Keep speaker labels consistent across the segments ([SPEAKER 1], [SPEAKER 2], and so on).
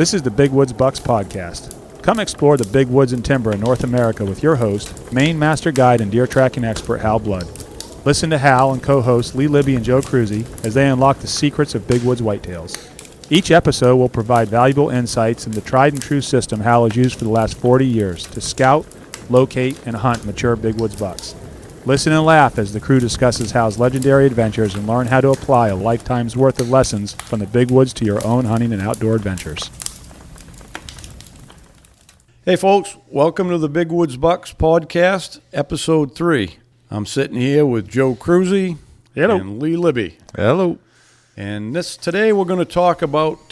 [SPEAKER 1] This is the Big Woods Bucks podcast. Come explore the big woods and timber in North America with your host, Maine Master Guide and deer tracking expert Hal Blood. Listen to Hal and co-hosts Lee Libby and Joe Cruzy as they unlock the secrets of big woods whitetails. Each episode will provide valuable insights into the tried and true system Hal has used for the last 40 years to scout, locate, and hunt mature big woods bucks. Listen and laugh as the crew discusses Hal's legendary adventures and learn how to apply a lifetime's worth of lessons from the big woods to your own hunting and outdoor adventures.
[SPEAKER 2] Hey folks, welcome to the Big Woods Bucks podcast, episode 3. I'm sitting here with Joe Cruzy and Lee Libby.
[SPEAKER 3] Hello.
[SPEAKER 2] And today we're going to talk about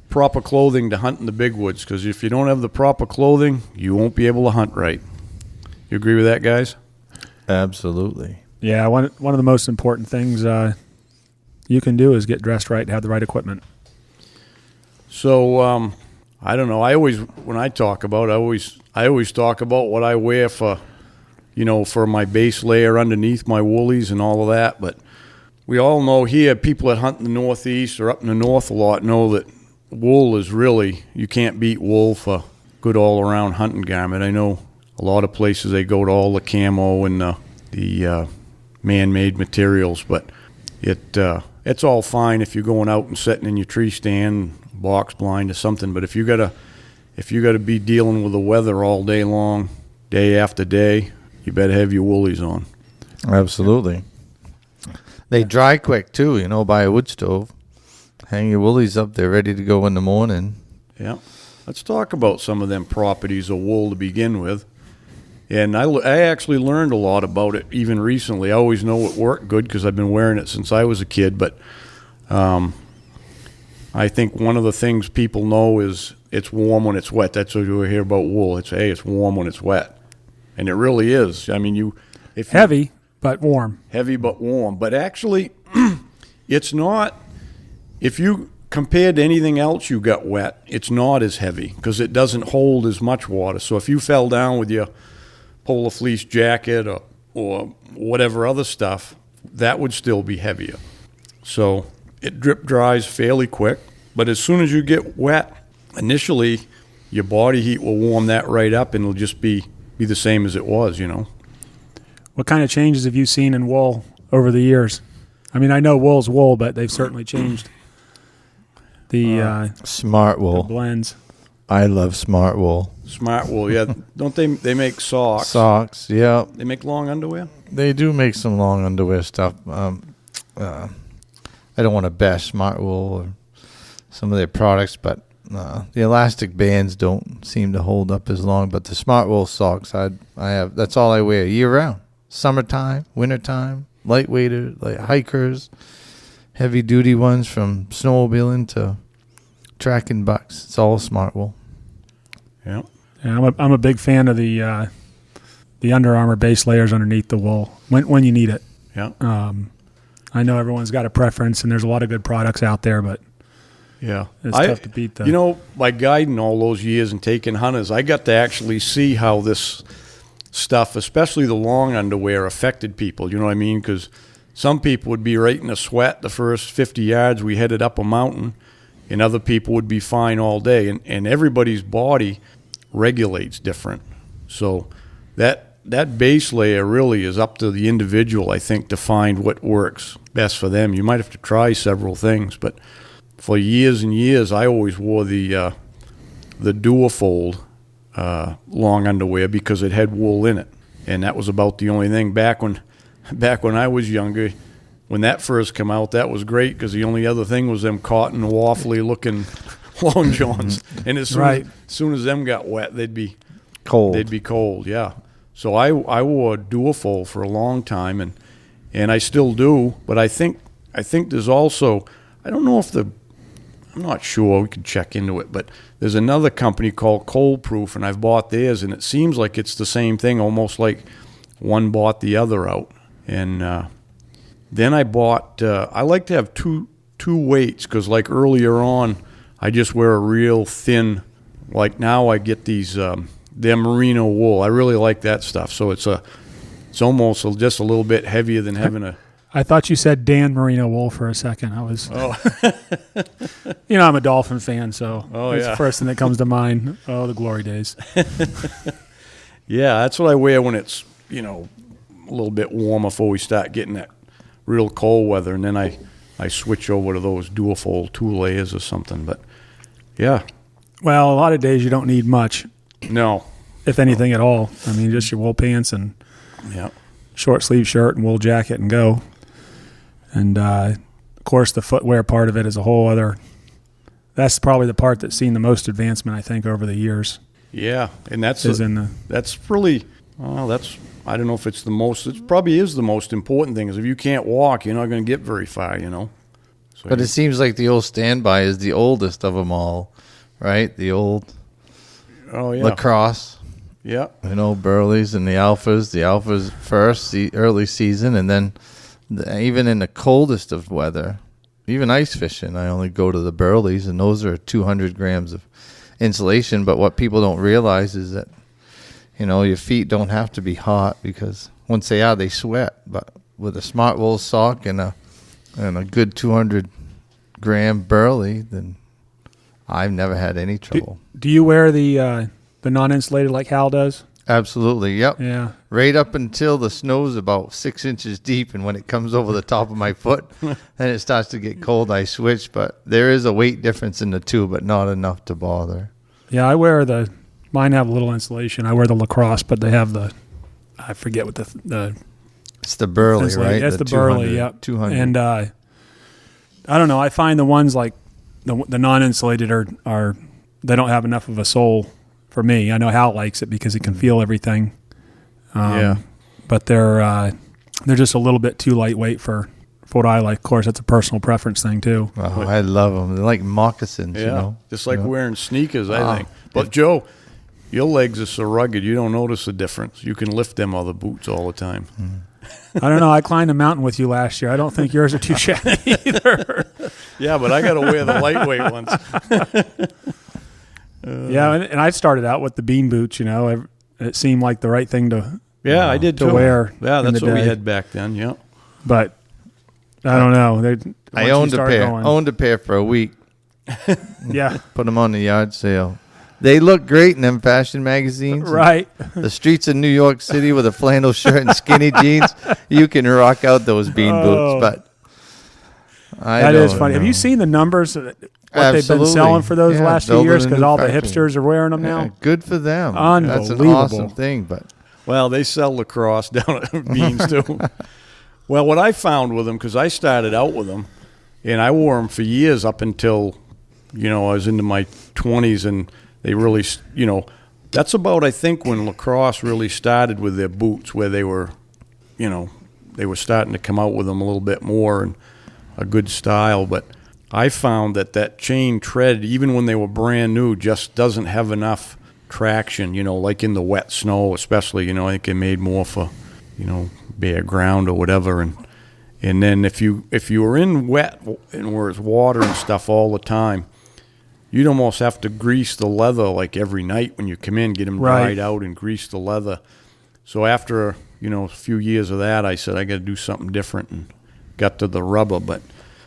[SPEAKER 2] proper clothing to hunt in the big woods, because if you don't have the proper clothing, you won't be able to hunt right. You agree with that, guys?
[SPEAKER 3] Absolutely.
[SPEAKER 1] Yeah, one of the most important things you can do is get dressed right and have the right equipment.
[SPEAKER 2] So, I don't know. When I talk about it, I always talk about what I wear for my base layer underneath my woolies and all of that. But we all know here, people that hunt in the Northeast or up in the North a lot know that wool is really, you can't beat wool for good all-around hunting garment. I know a lot of places they go to all the camo and the man-made materials, but it's all fine if you're going out and sitting in your tree stand, box blind or something. But if you gotta be dealing with the weather all day long, day after day, you better have your woolies on.
[SPEAKER 3] Absolutely. They dry quick too, by a wood stove. Hang your woolies up, they're ready to go in the morning.
[SPEAKER 2] Yeah. Let's talk about some of them properties of wool to begin with. And I actually learned a lot about it even recently. I always know it worked good because I've been wearing it since I was a kid, but I think one of the things people know is it's warm when it's wet. That's what you hear about wool. It's warm when it's wet. And it really is. I mean,
[SPEAKER 1] heavy, but warm.
[SPEAKER 2] Heavy, but warm. But actually, it's not, if you compared to anything else you got wet, it's not as heavy because it doesn't hold as much water. So if you fell down with your polar fleece jacket or whatever other stuff, that would still be heavier. So it drip dries fairly quick, but as soon as you get wet, initially your body heat will warm that right up and it'll just be the same as it was,
[SPEAKER 1] What kind of changes have you seen in wool over the years? I mean, I know wool's wool, but they've certainly changed the
[SPEAKER 3] Smart wool.
[SPEAKER 1] the blends.
[SPEAKER 3] I love Smart wool.
[SPEAKER 2] Smart wool, yeah. Don't they make socks?
[SPEAKER 3] Socks, yeah.
[SPEAKER 2] They make long underwear?
[SPEAKER 3] They do make some long underwear stuff. I don't want to bash Smart wool or some of their products, but the elastic bands don't seem to hold up as long. But the Smart wool socks, I have. That's all I wear year round. Summertime, wintertime, lightweighter, like hikers, heavy duty ones from snowmobiling to tracking bucks. It's all Smart wool.
[SPEAKER 2] Yeah.
[SPEAKER 1] Yeah, I'm a big fan of the Under Armour base layers underneath the wool when you need it.
[SPEAKER 2] Yeah.
[SPEAKER 1] I know everyone's got a preference, and there's a lot of good products out there, but
[SPEAKER 2] yeah,
[SPEAKER 1] it's tough to beat the.
[SPEAKER 2] By guiding all those years and taking hunters, I got to actually see how this stuff, especially the long underwear, affected people. You know what I mean? Because some people would be right in a sweat the first 50 yards we headed up a mountain, and other people would be fine all day. And everybody's body regulates different. So that base layer really is up to the individual, I think, to find what works best for them. You might have to try several things, but for years and years, I always wore the Duofold long underwear because it had wool in it, and that was about the only thing. Back when I was younger, when that first came out, that was great because the only other thing was them cotton waffly looking long johns, and as soon as them got wet, they'd be
[SPEAKER 3] cold.
[SPEAKER 2] They'd be cold, yeah. So I wore Duofold for a long time, and I still do, but I think there's also, I don't know if I'm not sure, we could check into it, but there's another company called Cold Proof, and I've bought theirs, and it seems like it's the same thing, almost like one bought the other out. And then I bought, I like to have two weights, because like earlier on, I just wear a real thin, like now I get these, they're merino wool. I really like that stuff. So it's almost just a little bit heavier than having a
[SPEAKER 1] I thought you said Dan Marino wool for a second. I was, I'm a Dolphin fan, so it's the first thing that comes to mind. Oh, the glory days.
[SPEAKER 2] Yeah, that's what I wear when it's, a little bit warmer before we start getting that real cold weather. And then I switch over to those dual-fold 2 layers or something. But, yeah.
[SPEAKER 1] Well, a lot of days you don't need much.
[SPEAKER 2] No.
[SPEAKER 1] If anything at all. I mean, just your wool pants and short sleeve shirt and wool jacket and go. And, of course, the footwear part of it is a whole other – that's probably the part that's seen the most advancement, I think, over the years.
[SPEAKER 2] Yeah, and that's really I don't know if it's the most – it probably is the most important thing is if you can't walk, you're not going to get very far, So
[SPEAKER 3] but it seems like the old standby is the oldest of them all, right? The old lacrosse.
[SPEAKER 2] Yeah.
[SPEAKER 3] Burleys and the Alphas first, the early season, and then even in the coldest of weather, even ice fishing, I only go to the Burleys, and those are 200 grams of insulation. But what people don't realize is that, your feet don't have to be hot because once they are, they sweat. But with a smart wool sock and a good 200-gram Burley, then I've never had any trouble.
[SPEAKER 1] Do you wear the non-insulated like Hal does?
[SPEAKER 3] Absolutely, yep.
[SPEAKER 1] Yeah.
[SPEAKER 3] Right up until the snow's about 6 inches deep, and when it comes over the top of my foot, then it starts to get cold, I switch. But there is a weight difference in the two, but not enough to bother.
[SPEAKER 1] Yeah, I wear mine have a little insulation. I wear the lacrosse, but they have I forget what the
[SPEAKER 3] it's the Burley, right?
[SPEAKER 1] That's the Burley, yep.
[SPEAKER 3] 200.
[SPEAKER 1] And I don't know, I find the ones like the non-insulated are they don't have enough of a sole for me. I know Hal likes it because he can feel everything. But they're just a little bit too lightweight for what I like. Of course, that's a personal preference thing too.
[SPEAKER 3] Oh, I love them. They're like moccasins,
[SPEAKER 2] just like wearing sneakers, I think. But Joe, your legs are so rugged, you don't notice the difference. You can lift them other boots all the time.
[SPEAKER 1] I don't know. I climbed a mountain with you last year. I don't think yours are too shabby either.
[SPEAKER 2] Yeah, but I got to wear the lightweight ones.
[SPEAKER 1] Yeah, and I started out with the bean boots. It seemed like the right thing to
[SPEAKER 2] I did
[SPEAKER 1] to wear.
[SPEAKER 2] Yeah, that's what we had back then. Yeah,
[SPEAKER 1] but I don't know.
[SPEAKER 3] I owned a pair. Owned a pair for a week.
[SPEAKER 1] Yeah,
[SPEAKER 3] put them on the yard sale. They look great in them fashion magazines.
[SPEAKER 1] Right.
[SPEAKER 3] The streets of New York City with a flannel shirt and skinny jeans, you can rock out those bean boots. But
[SPEAKER 1] that is funny. Have you seen the numbers? What they've been selling for those last few years because all the hipsters are wearing them now.
[SPEAKER 3] Good for them.
[SPEAKER 1] Unbelievable.
[SPEAKER 3] That's an awesome thing. But
[SPEAKER 2] they sell lacrosse down at Beans too. Well, what I found with them, because I started out with them, and I wore them for years up until, I was into my 20s, and they really, that's about, I think, when lacrosse really started with their boots, where they were, they were starting to come out with them a little bit more and a good style. But I found that chain tread, even when they were brand new, just doesn't have enough traction, like in the wet snow especially. I think they're made more for, bare ground or whatever. And then if you were in wet and where it's water and stuff all the time, you'd almost have to grease the leather like every night when you come in, get them dried out and grease the leather. So after, a few years of that, I said I got to do something different and got to the rubber. But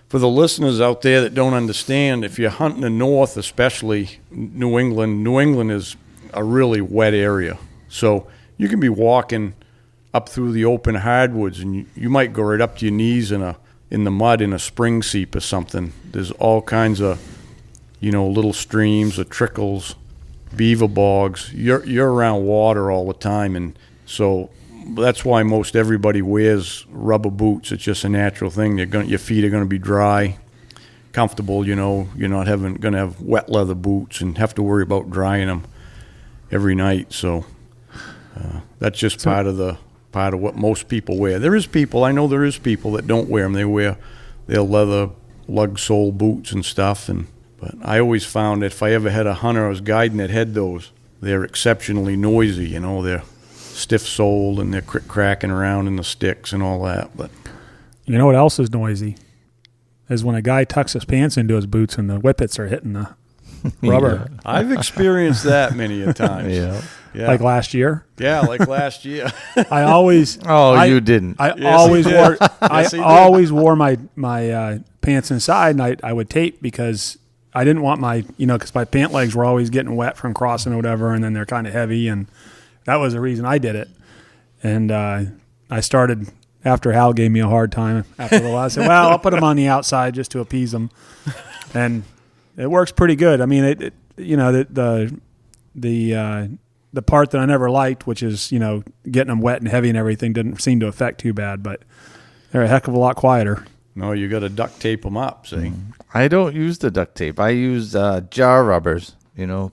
[SPEAKER 2] for the listeners out there that don't understand, if you're hunting the north, especially New England is a really wet area. So you can be walking up through the open hardwoods, and you might go right up to your knees in the mud in a spring seep or something. There's all kinds of little streams or trickles, beaver bogs. You're around water all the time, and so that's why most everybody wears rubber boots. It's just a natural thing. Your feet are going to be dry, comfortable. You're not going to have wet leather boots and have to worry about drying them every night. So that's just part of what most people wear. I know there is people that don't wear them. They wear their leather lug sole boots and stuff, but I always found that if I ever had a hunter I was guiding that had those, they're exceptionally noisy. They're stiff-soled and they're cracking around in the sticks and all that. But
[SPEAKER 1] you know what else is noisy? Is when a guy tucks his pants into his boots and the whippets are hitting the rubber.
[SPEAKER 2] I've experienced that many a time.
[SPEAKER 3] Yeah.
[SPEAKER 2] Yeah.
[SPEAKER 1] like last year.
[SPEAKER 2] Yeah, like last year.
[SPEAKER 1] I always.
[SPEAKER 3] You didn't.
[SPEAKER 1] I
[SPEAKER 2] Yes,
[SPEAKER 1] always
[SPEAKER 2] he did.
[SPEAKER 1] wore.
[SPEAKER 2] Yes, he
[SPEAKER 1] I
[SPEAKER 2] did.
[SPEAKER 1] always wore my pants inside, and I would tape because I didn't want my because my pant legs were always getting wet from crossing or whatever, and then they're kind of heavy, and that was the reason I did it. And I started after Hal gave me a hard time after the last. I said, "Well, I'll put them on the outside just to appease them," and it works pretty good. I mean, the part that I never liked, which is getting them wet and heavy and everything, didn't seem to affect too bad, but they're a heck of a lot quieter.
[SPEAKER 2] No, you got to duct tape them up, see?
[SPEAKER 3] I don't use the duct tape. I use jar rubbers,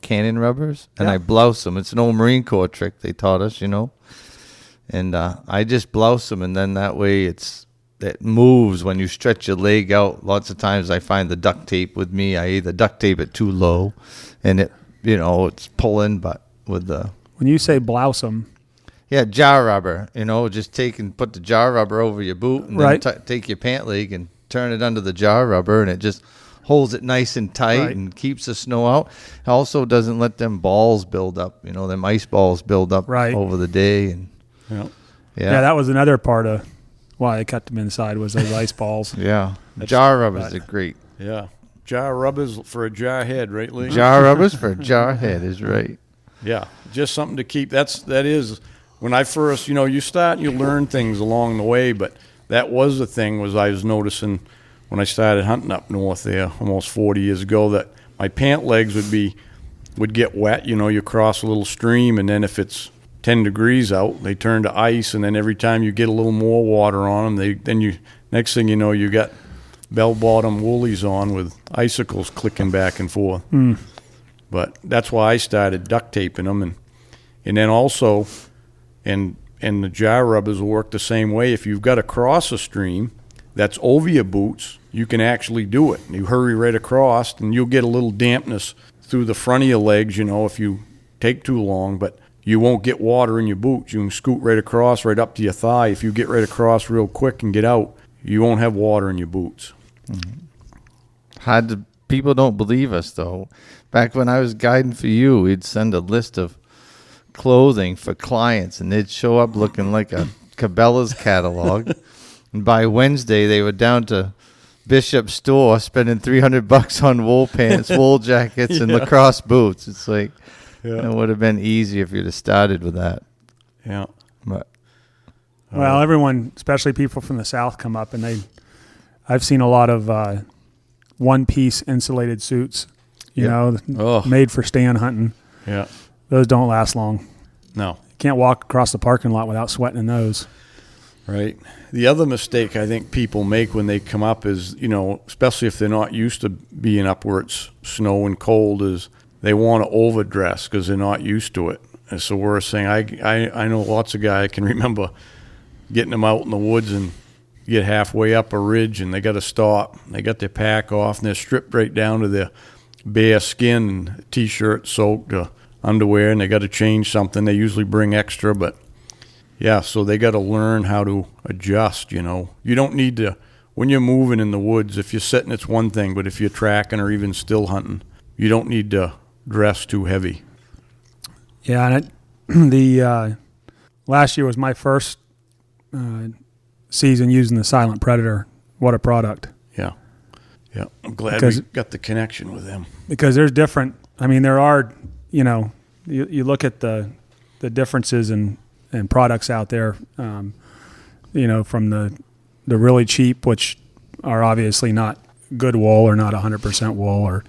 [SPEAKER 3] cannon rubbers, and I blouse them. It's an old Marine Corps trick they taught us, and I just blouse them, and then that way it moves when you stretch your leg out. Lots of times I find the duct tape with me. I either duct tape it too low, and it's pulling, but with the...
[SPEAKER 1] When you say blouse them,
[SPEAKER 3] Yeah, jar rubber, just put the jar rubber over your boot and
[SPEAKER 1] Right.
[SPEAKER 3] then take your pant leg and turn it under the jar rubber, and it just holds it nice and tight
[SPEAKER 1] Right.
[SPEAKER 3] and keeps the snow out. It also doesn't let them balls build up, them ice balls build up
[SPEAKER 1] Right.
[SPEAKER 3] over the day. And
[SPEAKER 2] Yeah.
[SPEAKER 1] yeah, that was another part of why I cut them inside was those ice balls.
[SPEAKER 3] Yeah. Jar rubbers are great.
[SPEAKER 2] Yeah. Jar rubbers for a jar head, right, Lee?
[SPEAKER 3] Jar rubbers for a jar head is right.
[SPEAKER 2] Yeah. Just something to keep. That is, when I first, you start and you learn things along the way, but that was the thing I was noticing when I started hunting up north there almost 40 years ago, that my pant legs would get wet. You cross a little stream, and then if it's 10 degrees out, they turn to ice, and then every time you get a little more water on them, next thing you know, you got bell-bottom woolies on with icicles clicking back and forth. But that's why I started duct taping them, and then also, and the jar rubbers will work the same way. If you've got to cross a stream that's over your boots, you can actually do it. You hurry right across, and you'll get a little dampness through the front of your legs, if you take too long, but you won't get water in your boots. You can scoot right across, right up to your thigh. If you get right across real quick and get out, you won't have water in your boots.
[SPEAKER 3] People don't believe us, though. Back when I was guiding for you, we'd send a list of clothing for clients, and they'd show up looking like a Cabela's catalog. And by Wednesday, they were down to Bishop's store spending $300 on wool pants, wool jackets, and lacrosse boots. It's like it would have been easy if you'd have started with that.
[SPEAKER 2] Yeah.
[SPEAKER 3] But
[SPEAKER 1] Well, everyone, especially people from the South, come up, and I've seen a lot of one-piece insulated suits, made for stand hunting.
[SPEAKER 2] Yeah.
[SPEAKER 1] Those don't last long.
[SPEAKER 2] No.
[SPEAKER 1] You can't walk across the parking lot without sweating in those.
[SPEAKER 2] Right. The other mistake I think people make when they come up is, especially if they're not used to being up where it's snow and cold, is they want to overdress because they're not used to it. It's the worst thing. I know lots of guys. I can remember getting them out in the woods and get halfway up a ridge and they got to stop. They got their pack off and they're stripped right down to their bare skin and T-shirt soaked, underwear, and they got to change something. They usually bring extra, but yeah, so they got to learn how to adjust, You don't need to, when you're moving in the woods, if you're sitting, it's one thing, but if you're tracking or even still hunting, you don't need to dress too heavy.
[SPEAKER 1] Yeah, and the last year was my first season using the Silent Predator. What a product.
[SPEAKER 2] Yeah. Yeah. I'm glad we got the connection with them.
[SPEAKER 1] Because there's different, there are, you look at the differences in products out there, from the really cheap, which are obviously not good wool or not 100% wool, or,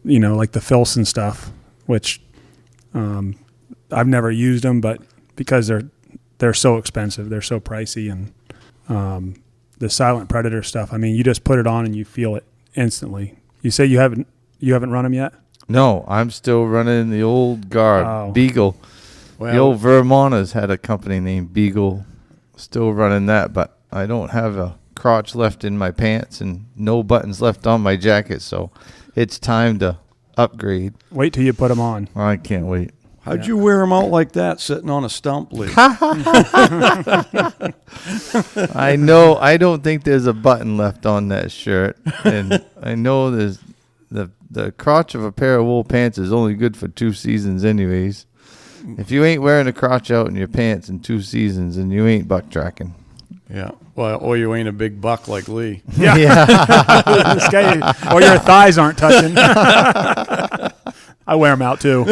[SPEAKER 1] like the Filson stuff, which I've never used them, but because they're so expensive, they're so pricey, and the Silent Predator stuff, you just put it on and you feel it instantly. You say you haven't run them yet?
[SPEAKER 3] no, I'm still running the old guard,
[SPEAKER 1] Oh.
[SPEAKER 3] Beagle.
[SPEAKER 2] Well,
[SPEAKER 3] The old Vermonters had a company named Beagle, still running that, but I don't have a crotch left in my pants and no buttons left on my jacket, so it's time to upgrade.
[SPEAKER 1] Wait till you put them on.
[SPEAKER 3] I can't wait.
[SPEAKER 2] how'd you wear them out like that, sitting on a stump, Lee?
[SPEAKER 3] I know. I don't think there's a button left on that shirt, and I know there's the the crotch of a pair of wool pants is only good for 2 seasons anyways. If you ain't wearing a crotch out in your pants in 2 seasons, then you ain't buck tracking.
[SPEAKER 2] Yeah. Well, or you ain't a big buck like Lee.
[SPEAKER 1] Yeah. This guy, or your thighs aren't touching. I wear them out too.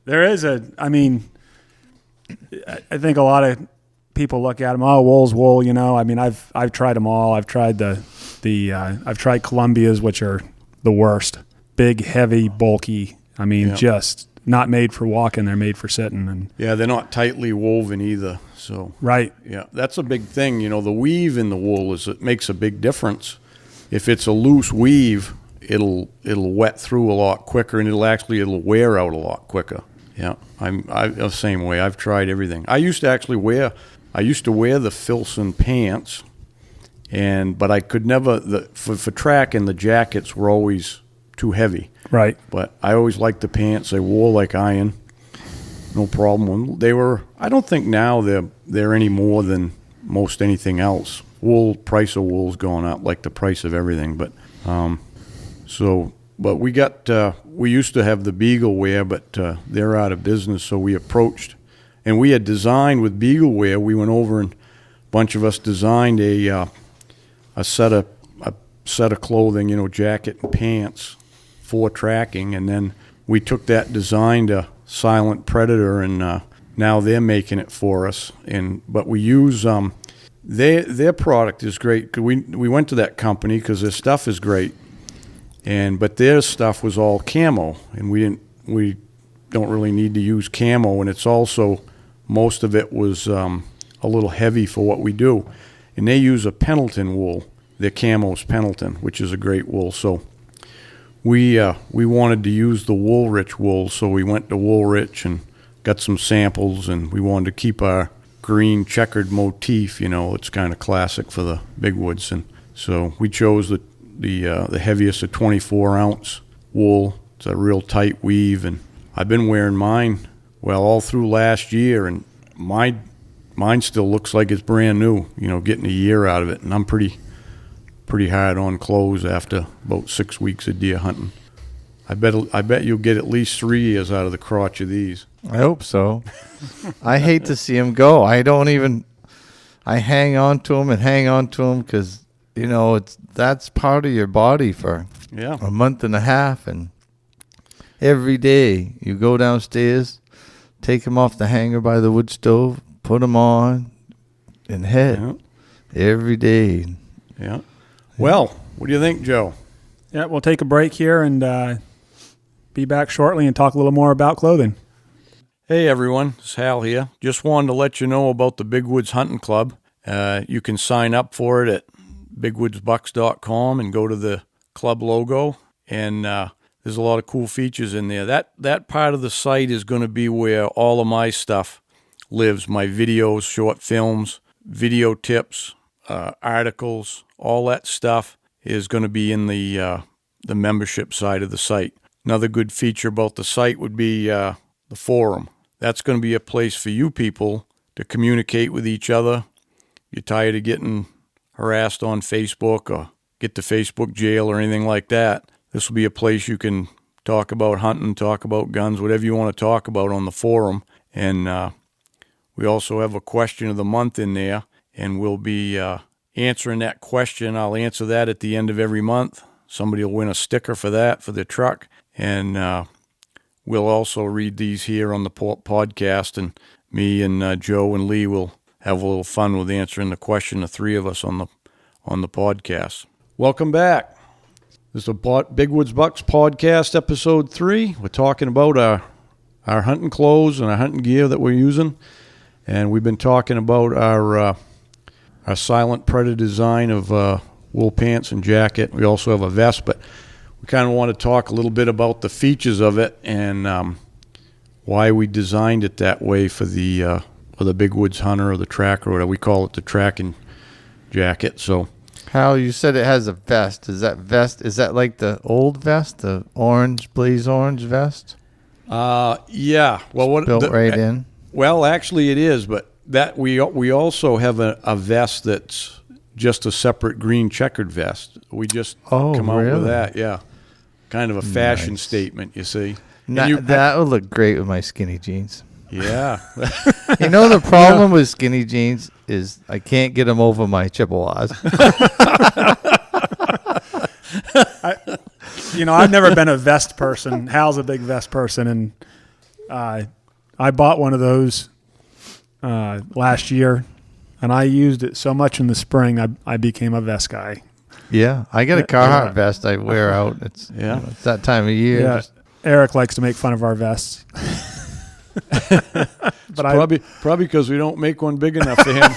[SPEAKER 1] There is I think a lot of people look at them. Oh, wool's wool, you know. I mean, I've tried them all. I've tried I've tried Columbias, which are the worst. Big, heavy, bulky. I mean, just not made for walking. They're made for sitting. And
[SPEAKER 2] yeah, they're not tightly woven either. So
[SPEAKER 1] right.
[SPEAKER 2] Yeah, that's a big thing. You know, the weave in the wool it makes a big difference. If it's a loose weave, it'll wet through a lot quicker, and it'll wear out a lot quicker. Yeah, I'm the same way. I've tried everything. I used to wear the Filson pants, but I could never for tracking. The jackets were always too heavy.
[SPEAKER 1] Right.
[SPEAKER 2] But I always liked the pants. They wore like iron. No problem. They were. I don't think now they're any more than most anything else. Price of wool's gone up like the price of everything. But but we used to have the Beagle wear, but they're out of business. So we approached, and we had designed with Beagle wear. We went over and a bunch of us designed a set of clothing, you know, jacket and pants for tracking, and then we took that design to Silent Predator, and now they're making it for us. But we use their product is great. We went to that company because their stuff is great, but their stuff was all camo, and we don't really need to use camo, and it's also most of it was a little heavy for what we do, and they use a Pendleton wool. Their camo's Pendleton, which is a great wool. So we wanted to use the Woolrich wool, so we went to Woolrich and got some samples, and we wanted to keep our green checkered motif. You know, it's kind of classic for the big woods, and so we chose the heaviest of 24-ounce wool. It's a real tight weave, and I've been wearing mine all through last year, and mine still looks like it's brand new. You know, getting a year out of it, and I'm pretty hard on clothes after about 6 weeks of deer hunting. I bet you'll get at least 3 years out of the crotch of these.
[SPEAKER 3] I hope so. I hate to see them go. I hang on to them because, you know, that's part of your body for a month and a half, and every day you go downstairs, take them off the hanger by the wood stove, put them on, and head every day.
[SPEAKER 2] Yeah. Well, what do you think, Joe?
[SPEAKER 1] Yeah, we'll take a break here and be back shortly and talk a little more about clothing.
[SPEAKER 2] Hey, everyone. It's Hal here. Just wanted to let you know about the Big Woods Hunting Club. You can sign up for it at bigwoodsbucks.com and go to the club logo, and there's a lot of cool features in there. That part of the site is going to be where all of my stuff lives, my videos, short films, video tips, articles, all that stuff is going to be in the membership side of the site. Another good feature about the site would be the forum. That's going to be a place for you people to communicate with each other. You're tired of getting harassed on Facebook or get to Facebook jail or anything like that. This will be a place you can talk about hunting, talk about guns, whatever you want to talk about on the forum. And we also have a question of the month in there, and we'll be answering that question. I'll answer that at the end of every month. Somebody will win a sticker for that for their truck. And we'll also read these here on the podcast, and me and Joe and Lee will have a little fun with answering the question, the three of us on the podcast. Welcome back. This is the Big Woods Bucks podcast, episode 3. We're talking about our hunting clothes and our hunting gear that we're using, and we've been talking about our Silent Predator design of wool pants and jacket. We also have a vest, but we kind of want to talk a little bit about the features of it and why we designed it that way for the big woods hunter or the tracker, or whatever we call it, the tracking jacket. So,
[SPEAKER 3] Hal, you said it has a vest. Is that like the old vest, the blaze orange vest?
[SPEAKER 2] Yeah. Well,
[SPEAKER 3] built right in.
[SPEAKER 2] Well, actually, it is, but that we also have a vest that's just a separate green checkered vest. We just
[SPEAKER 3] Oh,
[SPEAKER 2] come out with
[SPEAKER 3] really?
[SPEAKER 2] that, yeah. Kind of a fashion
[SPEAKER 3] Nice.
[SPEAKER 2] statement, you see.
[SPEAKER 3] That would look great with my skinny jeans.
[SPEAKER 2] Yeah.
[SPEAKER 3] You know, the problem with skinny jeans is I can't get them over my Chippewas.
[SPEAKER 1] I've never been a vest person. Hal's a big vest person, and I bought one of those last year, and I used it so much in the spring, I became a vest guy.
[SPEAKER 3] Yeah, I got a Carhartt vest I wear out. It's it's that time of year.
[SPEAKER 1] Yeah, Eric likes to make fun of our vests.
[SPEAKER 2] But probably because we don't make one big enough for him.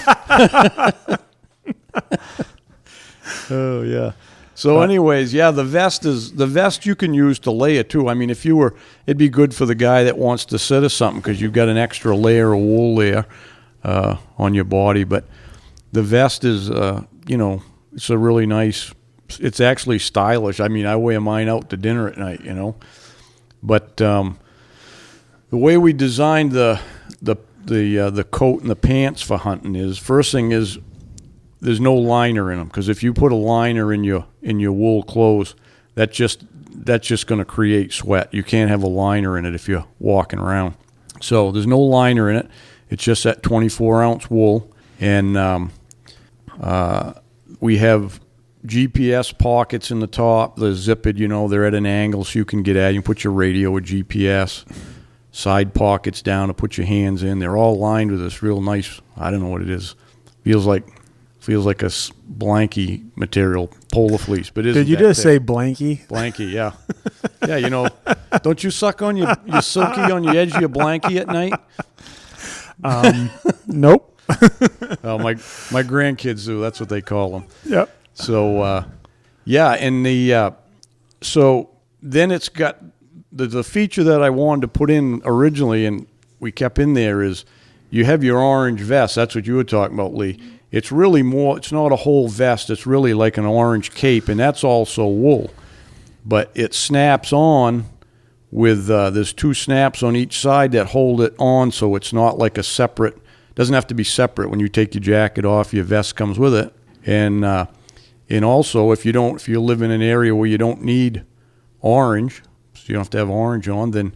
[SPEAKER 2] Oh yeah. So, anyways, yeah, the vest you can use to layer too. I mean, it'd be good for the guy that wants to sit or something because you've got an extra layer of wool there on your body. But the vest is, it's a really nice. It's actually stylish. I mean, I wear mine out to dinner at night, But the way we designed the coat and the pants for hunting is, first thing is, there's no liner in them, because if you put a liner in your wool clothes, that's just going to create sweat. You can't have a liner in it if you're walking around. So there's no liner in it. It's just that 24-ounce wool, and we have GPS pockets in the top. They're zipped, they're at an angle so you can get at. You can put your radio or GPS. Side pockets down to put your hands in. They're all lined with this real nice, I don't know what it is. Feels like a blankie material, polar fleece. But
[SPEAKER 1] did you just say blankie?
[SPEAKER 2] Blankie, yeah. Yeah, don't you suck on your silky on the edge of your blankie at night?
[SPEAKER 1] Nope.
[SPEAKER 2] Oh, my grandkids do. That's what they call them.
[SPEAKER 1] Yep.
[SPEAKER 2] So, and so then it's got the feature that I wanted to put in originally, and we kept in there, is you have your orange vest. That's what you were talking about, Lee. It's really more, it's not a whole vest. It's really like an orange cape, and that's also wool. But it snaps on with, there's two snaps on each side that hold it on, so it's not like a separate, doesn't have to be separate. When you take your jacket off, your vest comes with it. And also, if you live in an area where you don't need orange, so you don't have to have orange on, then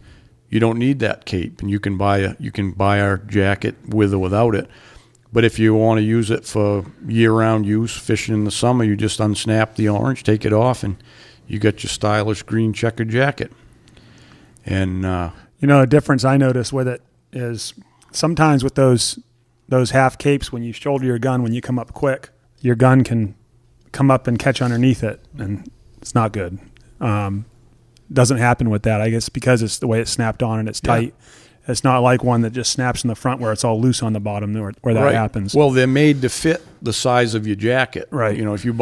[SPEAKER 2] you don't need that cape, and you can buy our jacket with or without it. But if you want to use it for year-round use, fishing in the summer, you just unsnap the orange, take it off, and you got your stylish green checkered jacket. And
[SPEAKER 1] a difference I notice with it is sometimes with those half capes, when you shoulder your gun, when you come up quick, your gun can come up and catch underneath it, and it's not good. Doesn't happen with that, I guess, because it's the way it's snapped on and it's tight. It's not like one that just snaps in the front where it's all loose on the bottom where that happens.
[SPEAKER 2] Well, they're made to fit the size of your jacket.
[SPEAKER 1] Right.
[SPEAKER 2] If you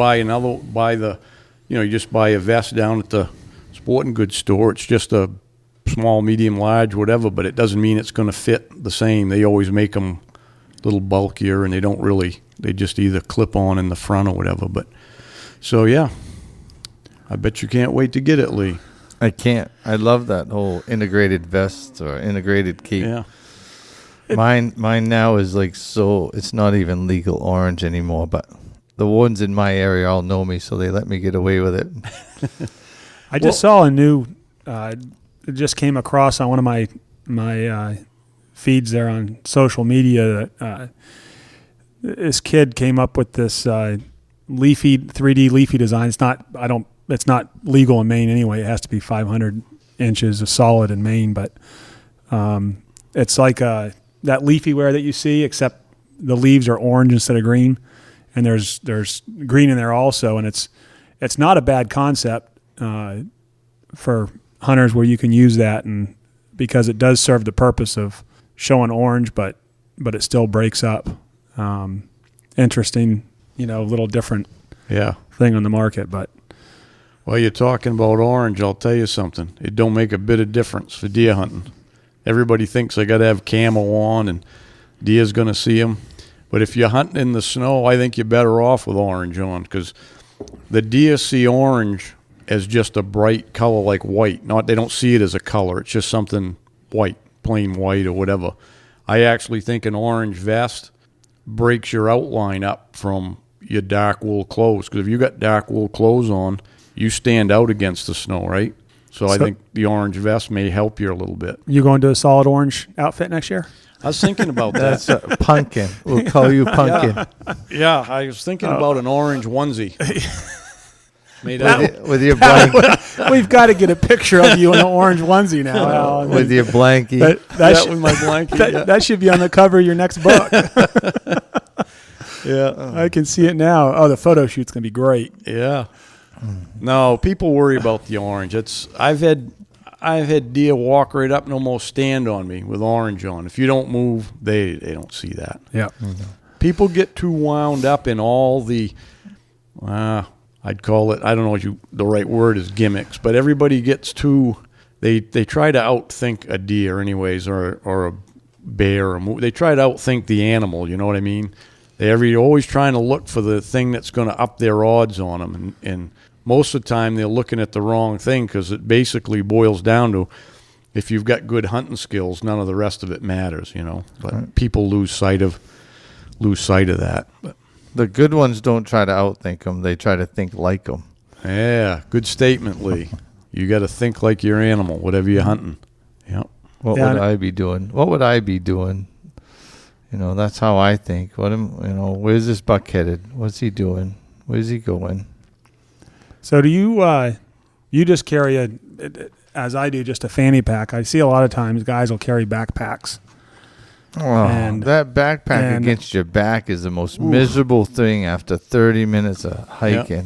[SPEAKER 2] you just buy a vest down at the sporting goods store, it's just a small, medium, large, whatever, but it doesn't mean it's going to fit the same. They always make them a little bulkier, and they just either clip on in the front or whatever. But so, yeah, I bet you can't wait to get it, Lee.
[SPEAKER 3] I can't. I love that whole integrated vest or integrated cape.
[SPEAKER 2] Yeah.
[SPEAKER 3] Mine now is it's not even legal orange anymore, but the ones in my area all know me, so they let me get away with it.
[SPEAKER 1] I just saw a new, it just came across on one of my feeds there on social media that this kid came up with this 3D leafy design. It's not legal in Maine anyway. It has to be 500 inches of solid in Maine, but it's like that leafy wear that you see, except the leaves are orange instead of green, and there's green in there also, and it's not a bad concept for hunters where you can use that, and because it does serve the purpose of showing orange, but it still breaks up. Interesting, little different thing on the market, but.
[SPEAKER 2] Well, you're talking about orange. I'll tell you something. It don't make a bit of difference for deer hunting. Everybody thinks they got to have camo on and deer's going to see them. But if you're hunting in the snow, I think you're better off with orange on, because the deer see orange as just a bright color like white. They don't see it as a color. It's just something white, plain white or whatever. I actually think an orange vest breaks your outline up from your dark wool clothes, because if you got dark wool clothes on, you stand out against the snow, right? So I think the orange vest may help you a little bit.
[SPEAKER 1] You going to a solid orange outfit next year?
[SPEAKER 2] I was thinking about that.
[SPEAKER 3] That's pumpkin. We'll call you pumpkin.
[SPEAKER 2] Yeah, I was thinking about an orange onesie.
[SPEAKER 3] With your blanket.
[SPEAKER 1] We've got to get a picture of you in an orange onesie now, Al.
[SPEAKER 3] With your blankie.
[SPEAKER 2] With my blanket.
[SPEAKER 1] That should be on the cover of your next book.
[SPEAKER 2] Yeah.
[SPEAKER 1] I can see it now. Oh, the photo shoot's going to be great.
[SPEAKER 2] Yeah. No, people worry about the orange. I've had deer walk right up and almost stand on me with orange on. If you don't move, they don't see that.
[SPEAKER 1] Yeah.
[SPEAKER 3] Mm-hmm.
[SPEAKER 2] People get too wound up in all the I'd call it, I don't know what the right word is, gimmicks, but everybody gets too they try to outthink a deer anyways, or a bear, they try to outthink the animal, you know what I mean? They're always trying to look for the thing that's going to up their odds on them, and most of the time they're looking at the wrong thing, because it basically boils down to, if you've got good hunting skills, none of the rest of it matters, you know. But
[SPEAKER 3] right.
[SPEAKER 2] People lose sight of that. But
[SPEAKER 3] The good ones don't try to outthink them. They try to think like them.
[SPEAKER 2] yeah, good statement, Lee. You got to think like your animal, whatever you're hunting. Yep.
[SPEAKER 3] What would I be doing? What would I be doing? You know, that's how I think. Where's this buck headed? What's he doing? Where's he going?
[SPEAKER 1] So do you just carry as I do, just a fanny pack? I see a lot of times guys will carry backpacks.
[SPEAKER 3] Oh, and that backpack against your back is the most miserable thing after 30 minutes of hiking.
[SPEAKER 1] Yep.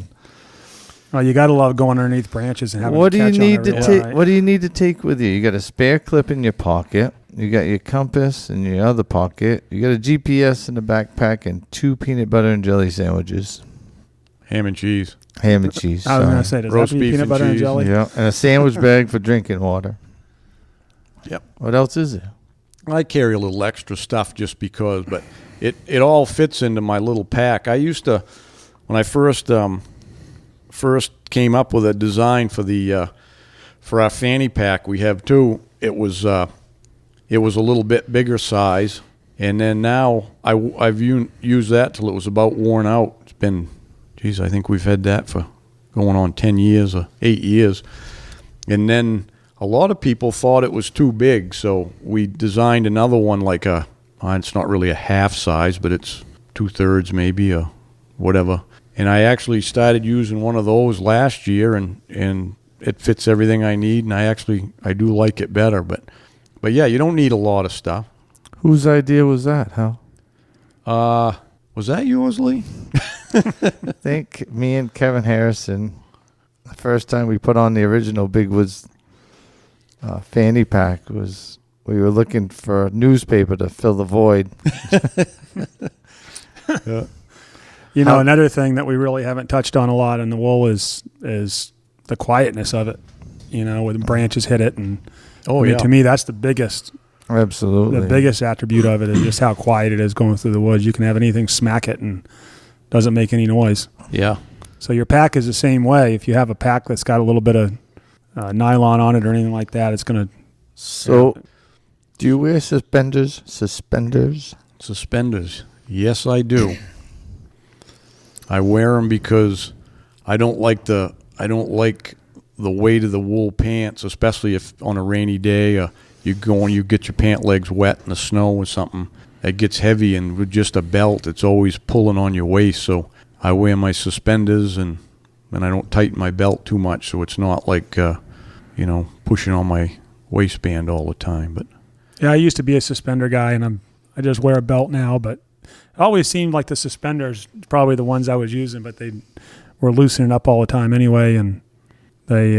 [SPEAKER 1] Oh, you got to love going underneath branches and having
[SPEAKER 3] What
[SPEAKER 1] to
[SPEAKER 3] do you
[SPEAKER 1] catch
[SPEAKER 3] need
[SPEAKER 1] on
[SPEAKER 3] to
[SPEAKER 1] everything,
[SPEAKER 3] take?
[SPEAKER 1] right?
[SPEAKER 3] What do you need to take with you? You got a spare clip in your pocket. You got your compass in your other pocket. You got a GPS in the backpack and 2 peanut butter and jelly sandwiches.
[SPEAKER 2] Ham and cheese.
[SPEAKER 3] Ham and cheese.
[SPEAKER 1] I was going to say, does
[SPEAKER 2] Roast
[SPEAKER 1] that be
[SPEAKER 2] beef
[SPEAKER 1] peanut
[SPEAKER 2] and
[SPEAKER 1] butter and
[SPEAKER 2] cheese.
[SPEAKER 1] jelly?
[SPEAKER 3] Yeah, and a sandwich bag for drinking water.
[SPEAKER 2] Yep.
[SPEAKER 3] What else is there?
[SPEAKER 2] I carry a little extra stuff just because, but it all fits into my little pack. I used to, when I first came up with a design for our fanny pack, we have two. It was a little bit bigger size, and then now I've used that till it was about worn out. It's been, I think we've had that for going on 10 years or 8 years, and then a lot of people thought it was too big, so we designed another one like it's not really a half size, but it's 2/3 maybe, or whatever. And I actually started using one of those last year, and it fits everything I need, and I do like it better. But yeah, you don't need a lot of stuff.
[SPEAKER 3] Whose idea was that, Hal?
[SPEAKER 2] Was that yours, Lee?
[SPEAKER 3] I think me and Kevin Harrison, the first time we put on the original Big Woods fanny pack, was we were looking for a newspaper to fill the void.
[SPEAKER 2] Yeah.
[SPEAKER 1] You know, another thing that we really haven't touched on a lot in the wool is the quietness of it. You know, when branches hit it, and to me, that's the biggest.
[SPEAKER 3] Absolutely.
[SPEAKER 1] The biggest attribute of it is just how quiet it is going through the woods. You can have anything smack it and doesn't make any noise.
[SPEAKER 2] Yeah.
[SPEAKER 1] So your pack is the same way. If you have a pack that's got a little bit of nylon on it or anything like that, it's going to...
[SPEAKER 3] So, do you wear suspenders? Suspenders?
[SPEAKER 2] Yes, I do. I wear them because I don't like the weight of the wool pants, especially if on a rainy day you get your pant legs wet in the snow or something. It gets heavy, and with just a belt, it's always pulling on your waist. So I wear my suspenders, and I don't tighten my belt too much, so it's not like pushing on my waistband all the time. But
[SPEAKER 1] yeah, I used to be a suspender guy, and I just wear a belt now. But it always seemed like the suspenders probably the ones I was using, but they were loosening up all the time anyway, and they.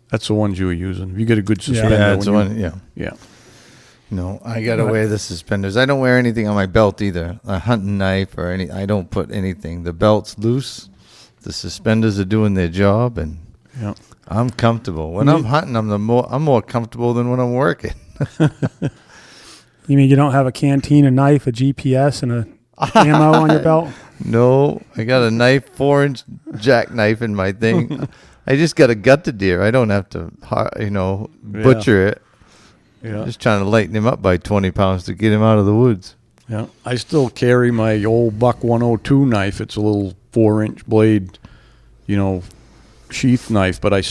[SPEAKER 2] That's the ones you were using. If you get a good suspender.
[SPEAKER 3] Yeah, that's the one. Yeah.
[SPEAKER 2] Yeah.
[SPEAKER 3] No, I gotta wear the suspenders. I don't wear anything on my belt either. A hunting knife or any. I don't put anything. The belt's loose. The suspenders are doing their job, and I'm comfortable. When I'm hunting, I'm more comfortable than when I'm working.
[SPEAKER 1] You mean you don't have a canteen, a knife, a GPS, and a ammo on your belt?
[SPEAKER 3] No, I got a knife, 4-inch jackknife in my thing. I just got to gut the deer. I don't have to, butcher it.
[SPEAKER 2] Yeah.
[SPEAKER 3] Just trying to lighten him up by 20 pounds to get him out of the woods.
[SPEAKER 2] Yeah, I still carry my old Buck 102 knife. It's a little 4-inch blade, sheath knife, but I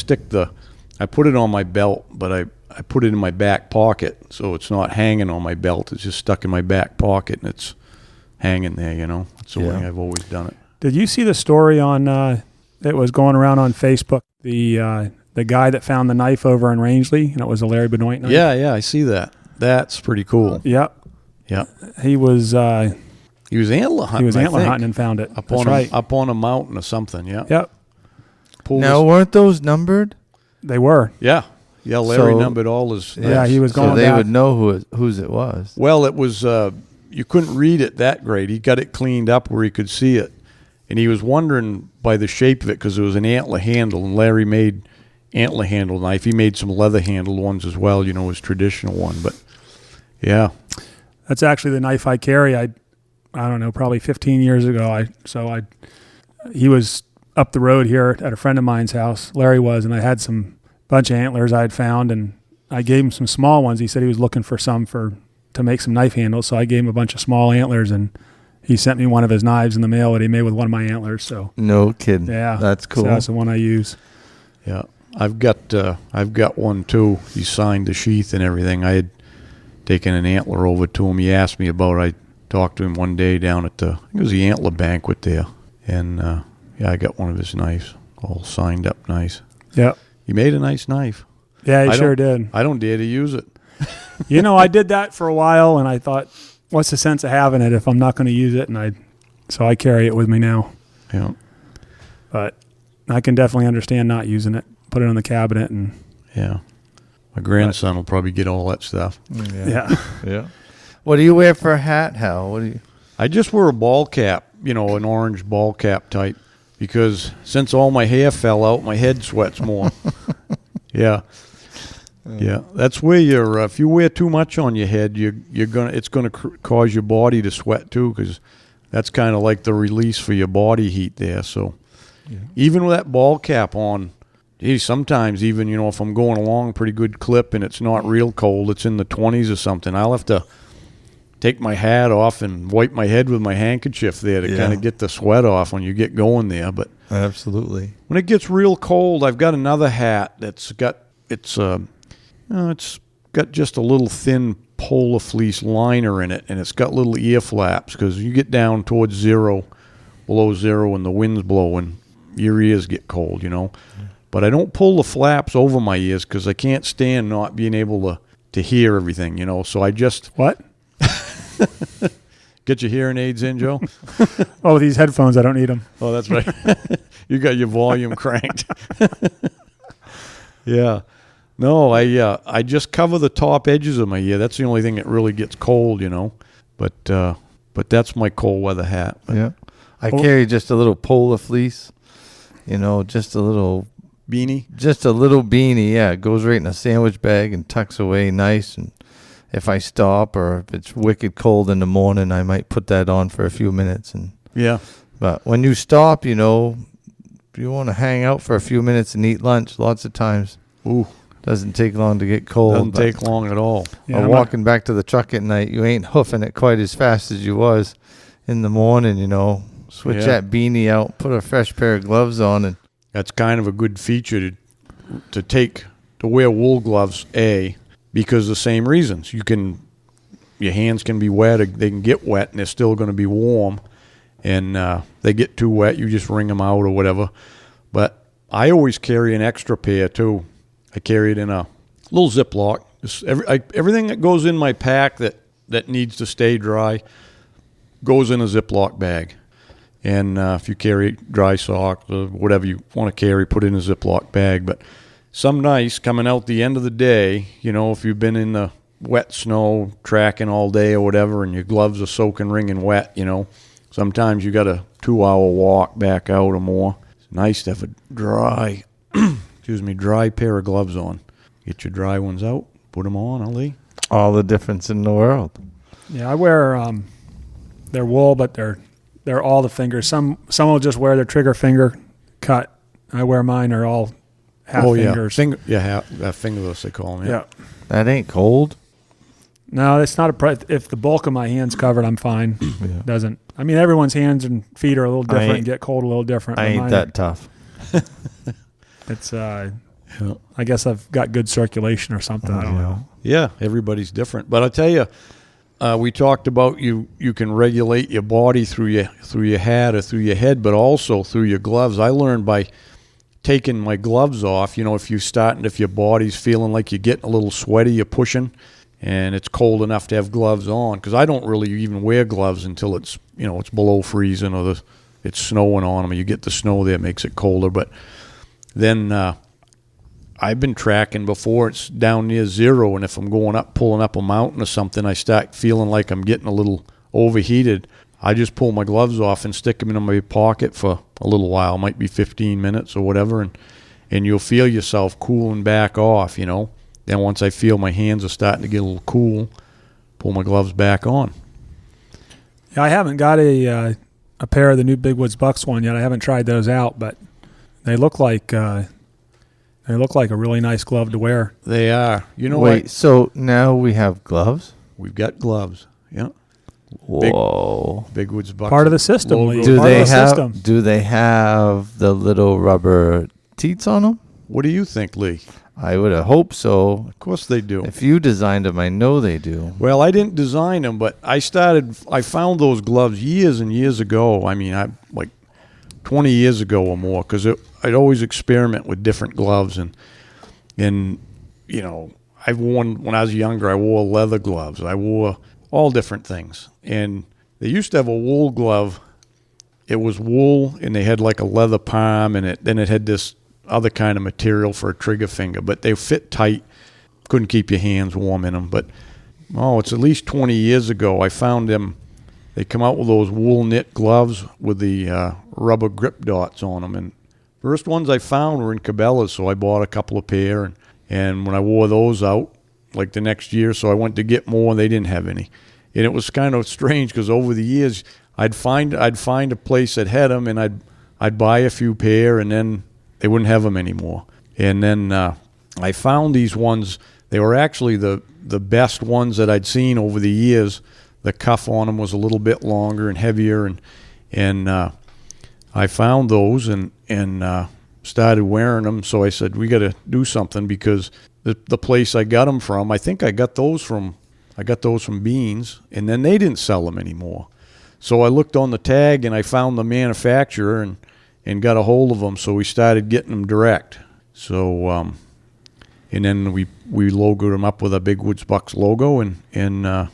[SPEAKER 2] put it on my belt, but I put it in my back pocket, so it's not hanging on my belt. It's just stuck in my back pocket, and it's hanging there, That's the way I've always done it.
[SPEAKER 1] Did you see the story on that was going around on Facebook? The guy that found the knife over in Rangeley, and it was a Larry Benoit knife?
[SPEAKER 2] Yeah, I see that. That's pretty cool.
[SPEAKER 1] Yep.
[SPEAKER 2] Yeah.
[SPEAKER 1] He was antler hunting.
[SPEAKER 2] He was
[SPEAKER 1] antler hunting and found it.
[SPEAKER 2] Up on a mountain or something, yeah.
[SPEAKER 1] Yep.
[SPEAKER 3] Weren't those numbered?
[SPEAKER 1] They were.
[SPEAKER 2] Yeah. Yeah, Larry numbered all his.
[SPEAKER 1] Yeah, he was going
[SPEAKER 3] so they
[SPEAKER 1] back.
[SPEAKER 3] would know whose it was.
[SPEAKER 2] Well, it was, you couldn't read it that great. He got it cleaned up where he could see it. And he was wondering by the shape of it, because it was an antler handle, and Larry made antler handle knife. He made some leather handled ones as well, his traditional one. But, yeah.
[SPEAKER 1] That's actually the knife I carry. I don't know, probably 15 years ago. He was up the road here at a friend of mine's house. Larry was, and I had some bunch of antlers I had found, and I gave him some small ones. He said he was looking for some to make some knife handles, so I gave him a bunch of small antlers, and he sent me one of his knives in the mail that he made with one of my antlers. So
[SPEAKER 3] no kidding.
[SPEAKER 1] Yeah,
[SPEAKER 3] that's cool.
[SPEAKER 1] So that's the one I use.
[SPEAKER 2] Yeah, I've got one too. He signed the sheath and everything. I had taken an antler over to him. He asked me about it. I talked to him one day down at it was the antler banquet there, and I got one of his knives, all signed up nice.
[SPEAKER 1] Yeah,
[SPEAKER 2] he made a nice knife.
[SPEAKER 1] Yeah, he sure did.
[SPEAKER 2] I don't dare to use it.
[SPEAKER 1] I did that for a while, and I thought, what's the sense of having it if I'm not going to use it? So I carry it with me now.
[SPEAKER 2] Yeah,
[SPEAKER 1] but I can definitely understand not using it. Put it on the cabinet and.
[SPEAKER 2] Yeah. My grandson will probably get all that stuff.
[SPEAKER 1] Yeah.
[SPEAKER 3] What do you wear for a hat, Hal?
[SPEAKER 2] I just wear a ball cap, an orange ball cap type, because since all my hair fell out, my head sweats more. Yeah. Yeah. That's where if you wear too much on your head, it's gonna cause your body to sweat too, because that's kind of like the release for your body heat there. So even with that ball cap on, sometimes even, if I'm going along a pretty good clip and it's not real cold, it's in the 20s or something, I'll have to take my hat off and wipe my head with my handkerchief there to kind of get the sweat off when you get going there. But
[SPEAKER 3] absolutely,
[SPEAKER 2] when it gets real cold, I've got another hat that's got it's got just a little thin polar fleece liner in it, and it's got little ear flaps, because you get down towards below zero, and the wind's blowing, your ears get cold, But I don't pull the flaps over my ears because I can't stand not being able to hear everything, So I just...
[SPEAKER 1] What?
[SPEAKER 2] Get your hearing aids in, Joe?
[SPEAKER 1] Oh, these headphones, I don't need them.
[SPEAKER 2] Oh, that's right. You got your volume cranked. Yeah. No, I just cover the top edges of my ear. That's the only thing that really gets cold, But that's my cold weather hat. But
[SPEAKER 3] yeah. I carry just a little polar fleece, just a little...
[SPEAKER 2] beanie?
[SPEAKER 3] Just a little beanie, yeah. It goes right in a sandwich bag and tucks away nice. And if I stop or if it's wicked cold in the morning, I might put that on for a few minutes. But when you stop, if you want to hang out for a few minutes and eat lunch, lots of times, doesn't take long to get cold.
[SPEAKER 2] Doesn't take long at all.
[SPEAKER 3] Yeah, or walking back to the truck at night, you ain't hoofing it quite as fast as you was in the morning, Switch that beanie out, put a fresh pair of gloves on, and
[SPEAKER 2] that's kind of a good feature to wear wool gloves, because the same reasons. Your hands can be wet, or they can get wet, and they're still going to be warm. And they get too wet, you just wring them out or whatever. But I always carry an extra pair too. I carry it in a little Ziploc. Everything that goes in my pack that needs to stay dry goes in a Ziploc bag. And if you carry dry socks or whatever you want to carry, put it in a Ziploc bag. But some nice coming out the end of the day, if you've been in the wet snow tracking all day or whatever, and your gloves are soaking, wringing wet, sometimes you got a 2-hour walk back out or more. It's nice to have a dry pair of gloves on. Get your dry ones out, put them on, Ali.
[SPEAKER 3] All the difference in the world.
[SPEAKER 1] Yeah, I wear they're wool, but they're all the fingers. Some will just wear their trigger finger cut. I wear mine are all half fingers.
[SPEAKER 2] Fingerless they call them.
[SPEAKER 1] Yeah.
[SPEAKER 3] That ain't cold.
[SPEAKER 1] No, it's not if the bulk of my hand's covered, I'm fine.
[SPEAKER 3] Yeah.
[SPEAKER 1] Doesn't. I mean, everyone's hands and feet are a little different and get cold a little different.
[SPEAKER 3] I ain't that tough.
[SPEAKER 1] It's, I guess I've got good circulation or something. I don't know.
[SPEAKER 2] Yeah, everybody's different. But I'll tell you, we talked about you can regulate your body through your hat or through your head, but also through your gloves. I learned by taking my gloves off. If your body's feeling like you're getting a little sweaty, you're pushing, and it's cold enough to have gloves on. Because I don't really even wear gloves until it's below freezing or it's snowing on them. You get the snow there, it makes it colder. But then I've been tracking before it's down near zero, and if I'm pulling up a mountain or something, I start feeling like I'm getting a little overheated. I just pull my gloves off and stick them in my pocket for a little while. It might be 15 minutes or whatever, and you'll feel yourself cooling back off, Then once I feel my hands are starting to get a little cool, pull my gloves back on.
[SPEAKER 1] Yeah, I haven't got a pair of the new Big Woods Bucks one yet. I haven't tried those out, but they look like a really nice glove to wear.
[SPEAKER 2] They are.
[SPEAKER 3] Wait, so now we have gloves?
[SPEAKER 2] We've got gloves. Yeah.
[SPEAKER 3] Whoa.
[SPEAKER 2] Big Woods Bucks.
[SPEAKER 1] Part of the system, Lee.
[SPEAKER 3] Do
[SPEAKER 1] System.
[SPEAKER 3] they have the little rubber teats on them?
[SPEAKER 2] What do you think, Lee?
[SPEAKER 3] I would have hoped so.
[SPEAKER 2] Of course they do.
[SPEAKER 3] If you designed them, I know they do.
[SPEAKER 2] Well, I didn't design them, but I found those gloves years and years ago. I mean, like 20 years ago or more, because I'd always experiment with different gloves. And I've worn, when I was younger, I wore leather gloves. I wore all different things. And they used to have a wool glove. It was wool, and they had like a leather palm, and then it had this other kind of material for a trigger finger, but they fit tight. Couldn't keep your hands warm in them. But it's at least 20 years ago I found them. They come out with those wool knit gloves with the rubber grip dots on them, and first ones I found were in Cabela's, so I bought a couple of pair, and when I wore those out like the next year, so I went to get more, and they didn't have any. And it was kind of strange because over the years I'd find a place that had them, and I'd buy a few pair, and then they wouldn't have them anymore. And then I found these ones. They were actually the best ones that I'd seen over the years. The cuff on them was a little bit longer and heavier, and I found those and started wearing them. So I said, we got to do something, because the place I got them from, I think I got those from Beans, and then they didn't sell them anymore. So I looked on the tag and I found the manufacturer and got a hold of them. So we started getting them direct. So and then we logoed them up with a Big Woods Bucks logo, and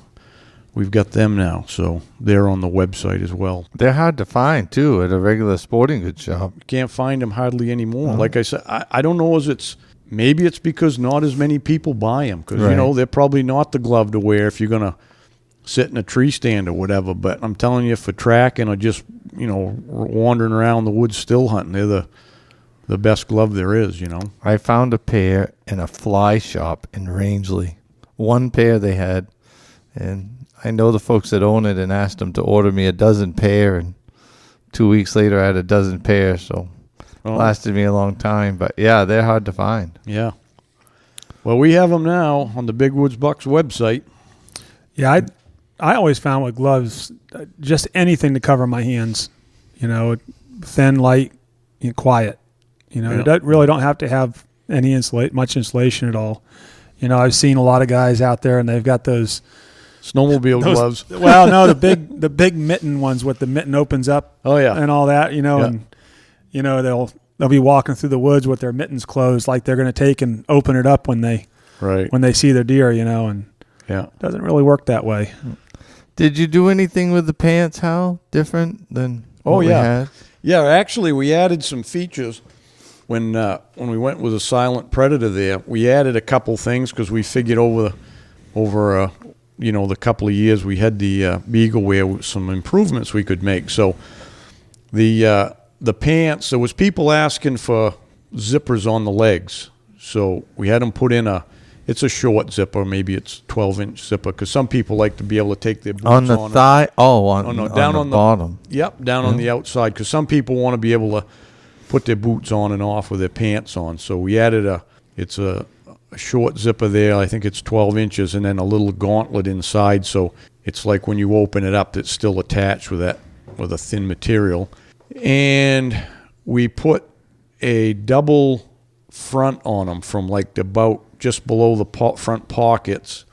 [SPEAKER 2] we've got them now. So they're on the website as well.
[SPEAKER 3] They're hard to find too at a regular sporting goods shop.
[SPEAKER 2] You can't find them hardly anymore. Like I said, I don't know maybe it's because not as many people buy them, because they're probably not the glove to wear if you're gonna sit in a tree stand or whatever. But I'm telling you, for tracking or just wandering around the woods still hunting, they're the best glove there is.
[SPEAKER 3] I found a pair in a fly shop in Rangeley. One pair they had, and I know the folks that own it, and asked them to order me a dozen pair, and 2 weeks later I had a dozen pair, so it lasted me a long time. But yeah, they're hard to find.
[SPEAKER 2] Yeah. Well, we have them now on the Big Woods Bucks website.
[SPEAKER 1] Yeah, I always found with gloves, just anything to cover my hands, thin, light, and quiet. You really don't have to have any much insulation at all. I've seen a lot of guys out there, and they've got those
[SPEAKER 2] snowmobile gloves.
[SPEAKER 1] Well, no, the big mitten ones with the mitten opens up.
[SPEAKER 2] Oh yeah,
[SPEAKER 1] and all that. And they'll be walking through the woods with their mittens closed, like they're going to take and open it up when they see their deer. And it doesn't really work that way.
[SPEAKER 3] Did you do anything with the pants, Hal? Different than what we had?
[SPEAKER 2] Yeah, actually, we added some features when we went with a silent predator there. We added a couple things because we figured over the couple of years we had the Beagle wear, some improvements we could make. So the pants, there was people asking for zippers on the legs. So we had them put in it's a short zipper, maybe it's 12-inch zipper, because some people like to be able to take their boots
[SPEAKER 3] on the thigh. On the bottom.
[SPEAKER 2] Yep, down on the outside, because some people want to be able to put their boots on and off with their pants on. So we added it's a a short zipper there. I think it's 12 inches, and then a little gauntlet inside. So it's like when you open it up, it's still attached with a thin material. And we put a double front on them from like about just below the front pockets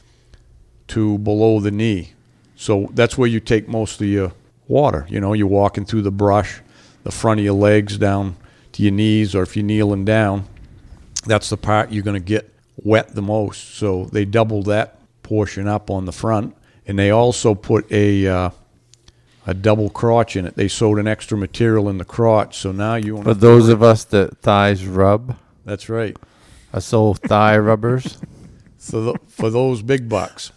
[SPEAKER 2] to below the knee. So that's where you take most of your water. You're walking through the brush, the front of your legs down to your knees, or if you're kneeling down, that's the part you're going to get wet the most. So they doubled that portion up on the front, and they also put a double crotch in it. They sewed an extra material in the crotch, so now you.
[SPEAKER 3] For those of us that thighs rub.
[SPEAKER 2] That's right.
[SPEAKER 3] I sold thigh rubbers.
[SPEAKER 2] For those big bucks.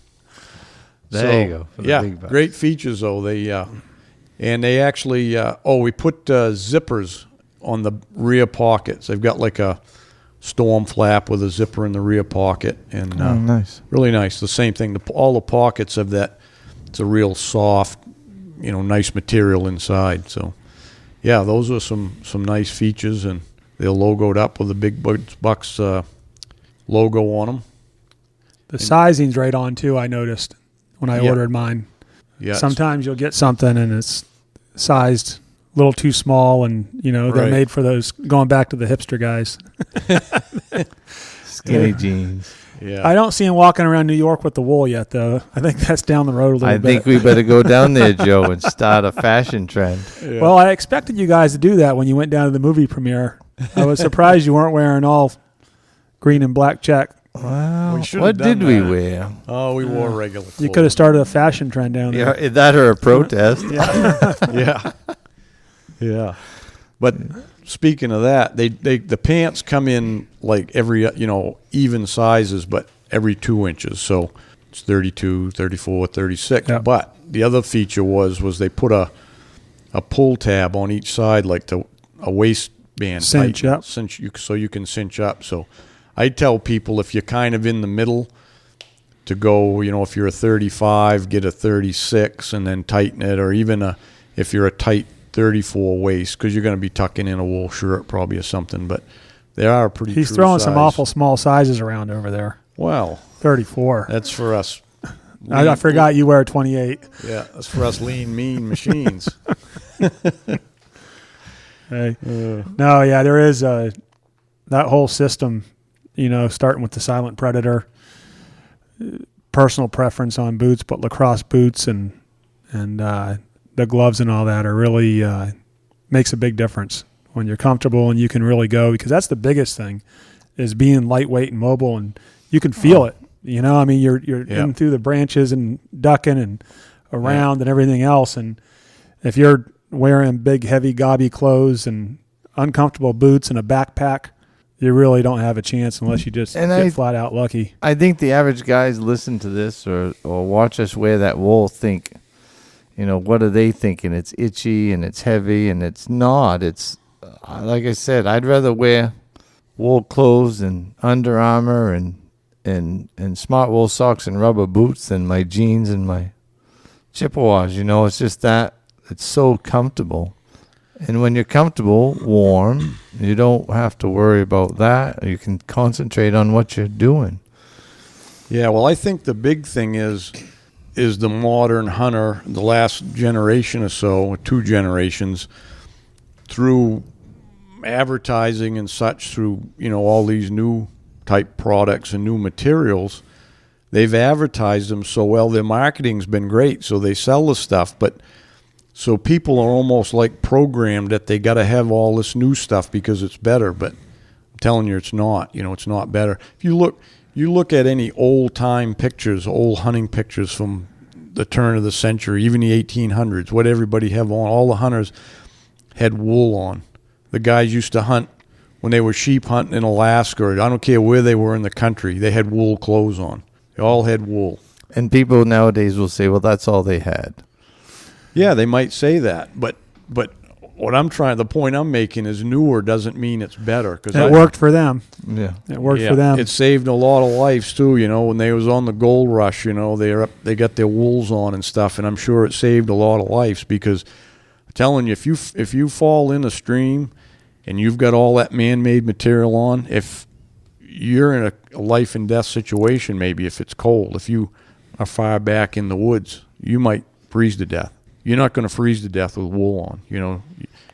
[SPEAKER 3] There you go. For the big bucks.
[SPEAKER 2] Great features though. And they actually we put zippers on the rear pockets. They've got like a storm flap with a zipper in the rear pocket, and
[SPEAKER 3] nice,
[SPEAKER 2] really nice. The same thing. All the pockets of that. It's a real soft, nice material inside. So, yeah, those are some nice features, and they're logoed up with the Big Bucks logo on them.
[SPEAKER 1] The sizing's right on too. I noticed when I ordered mine.
[SPEAKER 2] Yeah.
[SPEAKER 1] Sometimes you'll get something and it's sized a little too small, and they're made for those, going back to the hipster guys.
[SPEAKER 3] Skinny jeans.
[SPEAKER 2] Yeah.
[SPEAKER 1] I don't see him walking around New York with the wool yet, though. I think that's down the road a little bit.
[SPEAKER 3] I think we better go down there, Joe, and start a fashion trend.
[SPEAKER 2] Yeah.
[SPEAKER 1] Well, I expected you guys to do that when you went down to the movie premiere. I was surprised you weren't wearing all green and black check.
[SPEAKER 3] Well,
[SPEAKER 2] We
[SPEAKER 3] what did we wear?
[SPEAKER 2] Oh, we wore regular clothes.
[SPEAKER 1] You could have started a fashion trend down there.
[SPEAKER 3] Yeah, that or a protest.
[SPEAKER 2] Yeah. Yeah. But speaking of that, the pants come in like every, even sizes, but every 2 inches. So it's 32, 34, 36.
[SPEAKER 1] Yep.
[SPEAKER 2] But the other feature was they put a pull tab on each side, like a waistband.
[SPEAKER 1] Cinch up.
[SPEAKER 2] So you can cinch up. So I tell people, if you're kind of in the middle, to go, if you're a 35, get a 36 and then tighten it, or even if you're a tight 34 waist, because you're going to be tucking in a wool shirt probably or something. But they are pretty.
[SPEAKER 1] He's throwing some awful small sizes around over there.
[SPEAKER 2] Well,
[SPEAKER 1] 34.
[SPEAKER 2] That's for us.
[SPEAKER 1] I forgot you wear 28.
[SPEAKER 2] Yeah, that's for us lean, mean machines.
[SPEAKER 1] Hey. No, yeah, there is that whole system, starting with the Silent Predator, personal preference on boots, but lacrosse boots and the gloves and all that are really makes a big difference when you're comfortable and you can really go, because that's the biggest thing, is being lightweight and mobile, and you can feel it. You're in through the branches and ducking and around and everything else, and if you're wearing big, heavy, gobby clothes and uncomfortable boots and a backpack, you really don't have a chance unless you just get flat out lucky.
[SPEAKER 3] I think the average guys listen to this or watch us wear that wool think, what are they thinking? It's itchy and it's heavy, and it's not. It's like I said, I'd rather wear wool clothes and Under Armour and smart wool socks and rubber boots than my jeans and my Chippewas. It's just that it's so comfortable. And when you're comfortable, warm, you don't have to worry about that. You can concentrate on what you're doing.
[SPEAKER 2] Yeah, well, I think the big thing is the modern hunter, the last generation or so, or 2 generations, through advertising and such, through, all these new type products and new materials, they've advertised them so well. Their marketing's been great, so they sell the stuff, but so people are almost like programmed that they got to have all this new stuff because it's better, but I'm telling you, it's not. It's not better. If you look at any old-time pictures, old hunting pictures from the turn of the century, even the 1800s, what everybody have on, all the hunters had wool on. The guys used to hunt when they were sheep hunting in Alaska, or I don't care where they were in the country, they had wool clothes on. They all had wool.
[SPEAKER 3] And people nowadays will say, well, that's all they had.
[SPEAKER 2] Yeah, they might say that, but the point I'm making is newer doesn't mean it's better. Cause
[SPEAKER 1] it worked for them.
[SPEAKER 3] Yeah.
[SPEAKER 1] It worked for them.
[SPEAKER 2] It saved a lot of lives too, when they was on the gold rush, they got their wools on and stuff, and I'm sure it saved a lot of lives, because I'm telling you, if you fall in a stream and you've got all that man-made material on, if you're in a life and death situation. Maybe if it's cold, if you are far back in the woods, you might freeze to death. You're not going to freeze to death with wool on. You know,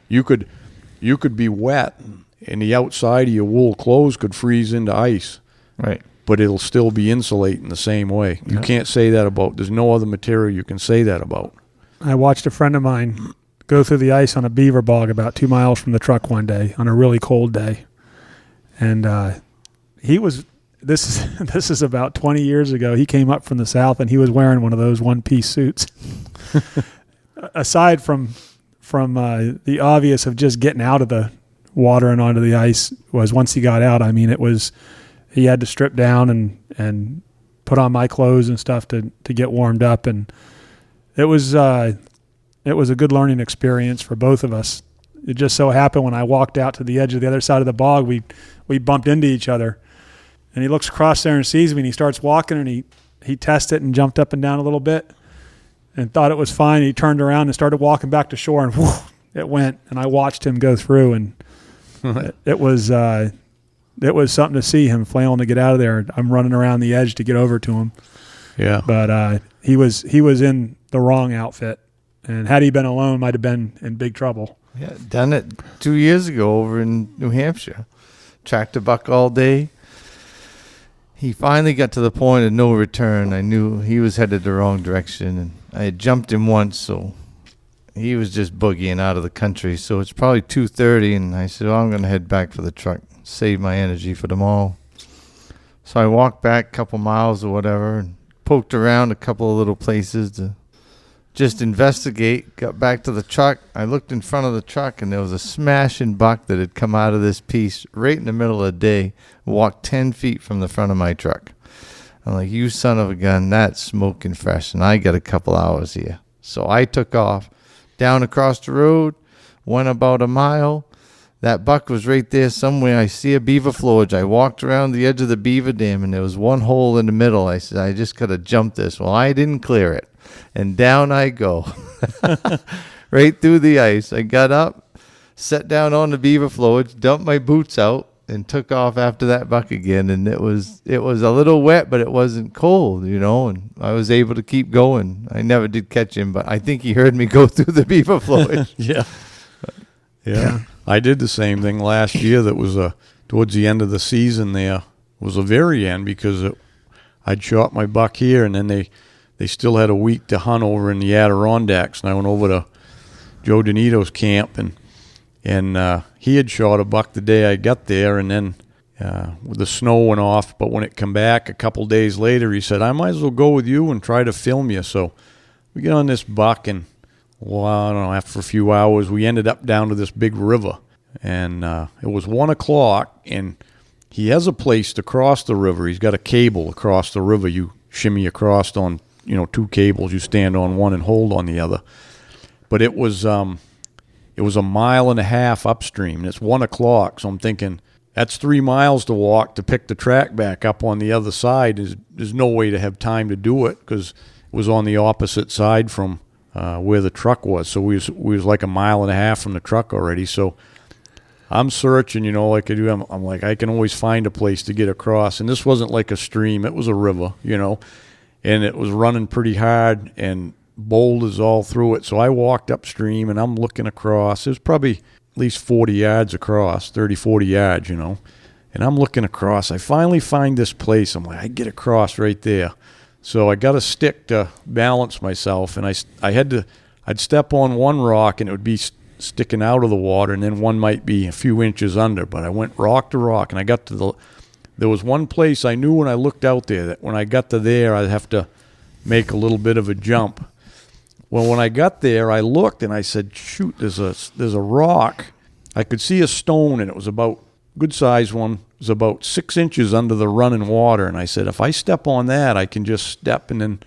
[SPEAKER 2] you could be wet, and the outside of your wool clothes could freeze into ice.
[SPEAKER 3] Right.
[SPEAKER 2] But it'll still be insulating the same way. You can't say that about. There's no other material you can say that about.
[SPEAKER 1] I watched a friend of mine go through the ice on a beaver bog about 2 miles from the truck one day on a really cold day, and he was. This is about 20 years ago. He came up from the south, and he was wearing one of those one-piece suits. Aside from the obvious of just getting out of the water and onto the ice, was once he got out, I mean, he had to strip down and put on my clothes and stuff to get warmed up, and it was a good learning experience for both of us. It just so happened when I walked out to the edge of the other side of the bog, we bumped into each other, and he looks across there and sees me, and he starts walking, and he tested it and jumped up and down a little bit and thought it was fine. He turned around and started walking back to shore, and whoo, it went, and I watched him go through, and it was something to see him flailing to get out of there. I'm running around the edge to get over to him.
[SPEAKER 2] Yeah.
[SPEAKER 1] But he was in the wrong outfit, and had he been alone, might have been in big trouble.
[SPEAKER 3] Yeah, done it 2 years ago over in New Hampshire. Tracked a buck all day. He finally got to the point of no return. I knew he was headed the wrong direction, and I had jumped him once, so he was just boogieing out of the country. So it's probably 2:30, and I said, I'm going to head back for the truck, save my energy for tomorrow. So I walked back a couple miles or whatever and poked around a couple of little places to just investigate. Got back to the truck. I looked in front of the truck, and there was a smashing buck that had come out of this piece right in the middle of the day, walked 10 feet from the front of my truck. I'm like, you son of a gun, that's smoking fresh, and I got a couple hours here. So I took off down across the road, went about a mile. That buck was right there somewhere. I see a beaver flowage. I walked around the edge of the beaver dam, and there was one hole in the middle. I said, I just got to jump this. Well, I didn't clear it. And down I go, right through the ice. I got up, sat down on the beaver flowage, dumped my boots out, and took off after that buck again. And it was a little wet, but it wasn't cold, and I was able to keep going. I never did catch him, but I think he heard me go through the beaver flowage.
[SPEAKER 2] Yeah. I did the same thing last year. That was towards the end of the season there. It was the very end, because I'd shot my buck here, and then they still had a week to hunt over in the Adirondacks, and I went over to Joe Donito's camp, and he had shot a buck the day I got there, and then the snow went off. But when it come back a couple days later, he said, I might as well go with you and try to film you. So we get on this buck, and I don't know, after a few hours, we ended up down to this big river, and it was 1 o'clock, and he has a place to cross the river. He's got a cable across the river. You shimmy across on 2 cables. You stand on one and hold on the other. But it was a mile and a half upstream, and it's 1 o'clock. So I'm thinking, that's 3 miles to walk to pick the track back up on the other side. There's no way to have time to do it, because it was on the opposite side from where the truck was. So we was like a mile and a half from the truck already. So I'm searching, like I do. I'm like, I can always find a place to get across. And this wasn't like a stream. It was a river, and it was running pretty hard and boulders all through it. So I walked upstream, and I'm looking across. It was probably at least 40 yards across, 30, 40 yards, and I'm looking across. I finally find this place. I'm like, I get across right there. So I got a stick to balance myself, and I'd step on one rock, and it would be sticking out of the water, and then one might be a few inches under. But I went rock to rock, and I got to there was one place I knew when I looked out there that when I got to there, I'd have to make a little bit of a jump. Well, when I got there, I looked, and I said, shoot, there's a rock. I could see a stone, and it was about good size one. It was about 6 inches under the running water. And I said, if I step on that, I can just step and then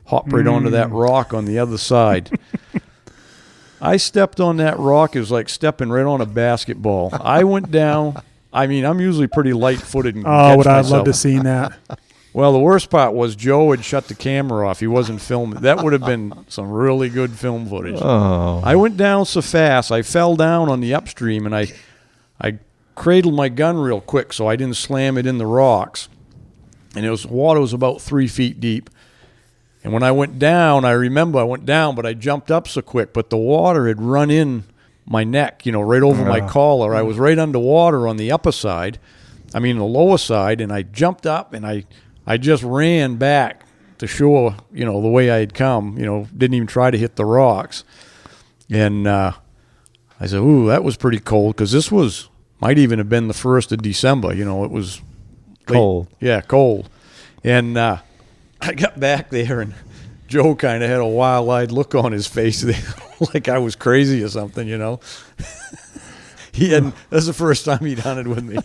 [SPEAKER 2] hop right onto that rock on the other side. I stepped on that rock. It was like stepping right on a basketball. I went down. I mean, I'm usually pretty light-footed. And
[SPEAKER 1] would I love to see that.
[SPEAKER 2] Well, the worst part was Joe had shut the camera off. He wasn't filming. That would have been some really good film footage.
[SPEAKER 3] Oh.
[SPEAKER 2] I went down so fast. I fell down on the upstream, and I cradled my gun real quick so I didn't slam it in the rocks. And water was about 3 feet deep. And when I went down, I remember I went down, but I jumped up so quick. But the water had run in my neck, right over my collar. I was right underwater on the upper side. I mean, the lower side. And I jumped up and I just ran back to shore, the way I had come, didn't even try to hit the rocks. And I said, ooh, that was pretty cold, because this might even have been the 1st of December. It was
[SPEAKER 3] cold.
[SPEAKER 2] Yeah, cold. And I got back there, and Joe kind of had a wild-eyed look on his face, like I was crazy or something, He hadn't. That's the first time he'd hunted with me.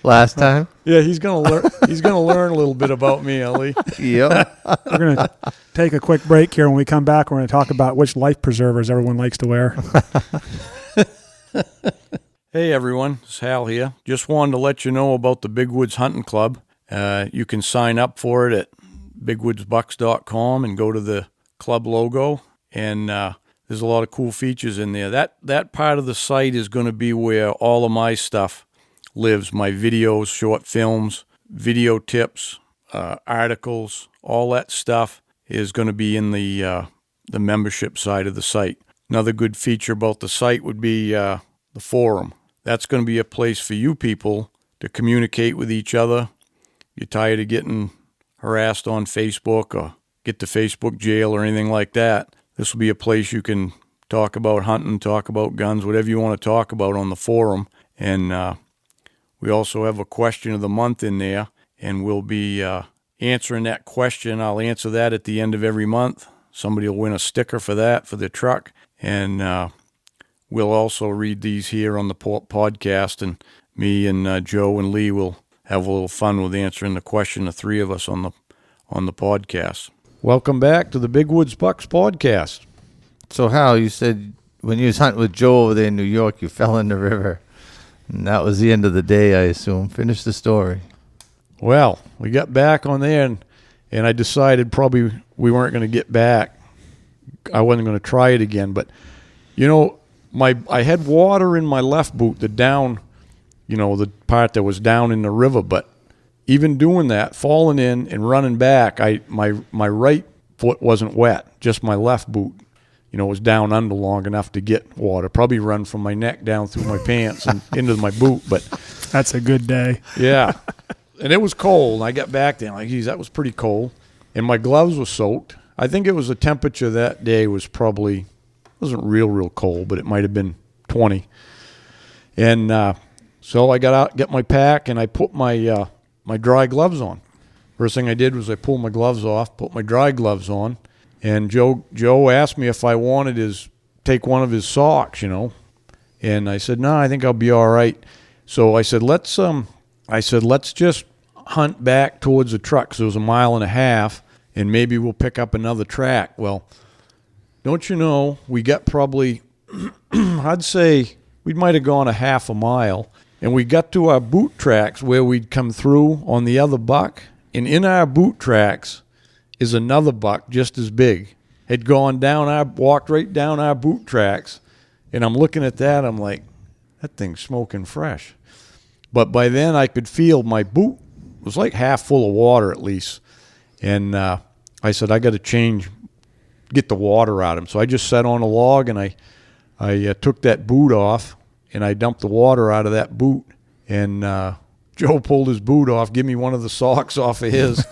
[SPEAKER 3] Last time?
[SPEAKER 2] Yeah, he's gonna learn. He's gonna learn a little bit about me, Ellie.
[SPEAKER 3] Yep.
[SPEAKER 1] We're going to take a quick break here. When we come back, we're going to talk about which life preservers everyone likes to wear.
[SPEAKER 2] Hey, everyone. It's Hal here. Just wanted to let you know about the Big Woods Hunting Club. You can sign up for it at bigwoodsbucks.com and go to the club logo, and there's a lot of cool features in there. That part of the site is going to be where all of my stuff lives, my videos, short films, video tips, articles, all that stuff is going to be in the membership side of the site. Another good feature about the site would be the forum. That's going to be a place for you people to communicate with each other. You're tired of getting harassed on Facebook or get to Facebook jail or anything like that. This will be a place you can talk about hunting, talk about guns, whatever you want to talk about on the forum. And we also have a question of the month in there, and we'll be answering that question. I'll answer that at the end of every month. Somebody will win a sticker for that, for their truck. And we'll also read these here on the podcast, and me and Joe and Lee will have a little fun with answering the question, the three of us on the podcast. Welcome back to the Big Woods Bucks podcast.
[SPEAKER 3] So, Hal, you said when you was hunting with Joe over there in New York, you fell in the river. And that was the end of the day, I assume. Finish the story.
[SPEAKER 2] Well, we got back on there, and I decided probably we weren't going to get back. I wasn't going to try it again. But, I had water in my left boot, the down, the part that was down in the river. But even doing that, falling in and running back, my right foot wasn't wet, just my left boot. Was down under long enough to get water. Probably run from my neck down through my pants and into my boot. But
[SPEAKER 1] that's a good day.
[SPEAKER 2] Yeah. And it was cold. I got back there, like, geez, that was pretty cold. And my gloves were soaked. I think it was the temperature that day was probably, wasn't real cold, but it might have been 20. And so I got out, get my pack, and I put my my dry gloves on. First thing I did was I pulled my gloves off, put my dry gloves on. And Joe asked me if I wanted take one of his socks, and I said, no, I think I'll be all right. So I said, let's just hunt back towards the truck. So it was 1.5 miles, and maybe we'll pick up another track. Well, don't you know, we got probably, I'd say we might have gone 0.5 mile, and we got to our boot tracks where we'd come through on the other buck, and in our boot tracks is another buck just as big. Had gone down walked right down our boot tracks, and I'm looking at that, I'm like, that thing's smoking fresh. But by then I could feel my boot was like half full of water at least. And I said, I got to get the water out of him. So I just sat on a log, and I took that boot off, and I dumped the water out of that boot. And Joe pulled his boot off, give me one of the socks off of his,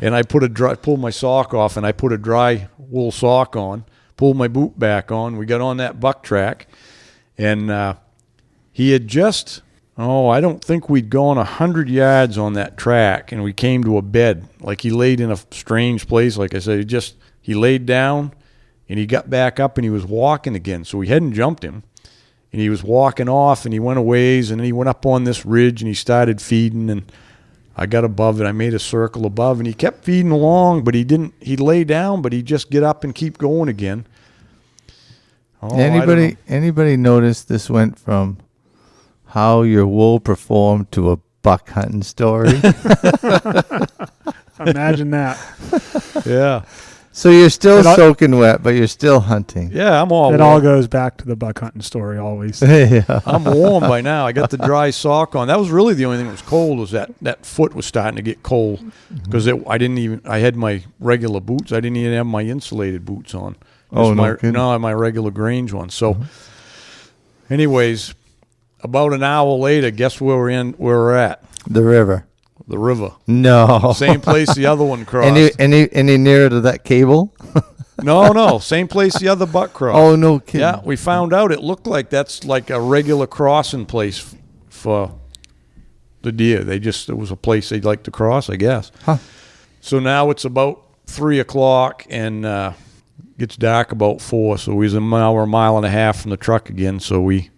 [SPEAKER 2] and I pulled my sock off, and I put a dry wool sock on, pulled my boot back on. We got on that buck track, and he had just, I don't think we'd gone 100 yards on that track, and we came to a bed. Like, he laid in a strange place. Like I said, he laid down, and he got back up, and he was walking again. So we hadn't jumped him. And he was walking off, and he went a ways, and then he went up on this ridge, and he started feeding, and I got above it. I made a circle above, and he kept feeding along, but he'd lay down, but he'd just get up and keep going again.
[SPEAKER 3] Anybody notice this went from how your wool performed to a buck hunting story?
[SPEAKER 1] Imagine that.
[SPEAKER 2] Yeah.
[SPEAKER 3] So you're still
[SPEAKER 1] It all-
[SPEAKER 3] soaking wet, but you're still hunting.
[SPEAKER 2] Yeah, I'm all
[SPEAKER 1] It
[SPEAKER 2] warm.
[SPEAKER 1] all goes back to the buck hunting story always.
[SPEAKER 3] Yeah.
[SPEAKER 2] I'm warm by now. I got the dry sock on. That was really the only thing that was cold, was that foot was starting to get cold because I had my regular boots. I didn't even have my insulated boots on.
[SPEAKER 3] Oh, no kidding.
[SPEAKER 2] My regular Grange ones. So anyways, about an hour later, guess where we're at?
[SPEAKER 3] The river.
[SPEAKER 2] The river.
[SPEAKER 3] No.
[SPEAKER 2] Same place the other one crossed.
[SPEAKER 3] Any nearer to that cable?
[SPEAKER 2] No. Same place the other buck crossed.
[SPEAKER 3] Oh, no kidding.
[SPEAKER 2] Yeah, we found out it looked like that's like a regular crossing place for the deer. It was a place they'd like to cross, I guess.
[SPEAKER 3] Huh.
[SPEAKER 2] So now it's about 3 o'clock and gets dark about 4. So we was a mile and a half from the truck again. So we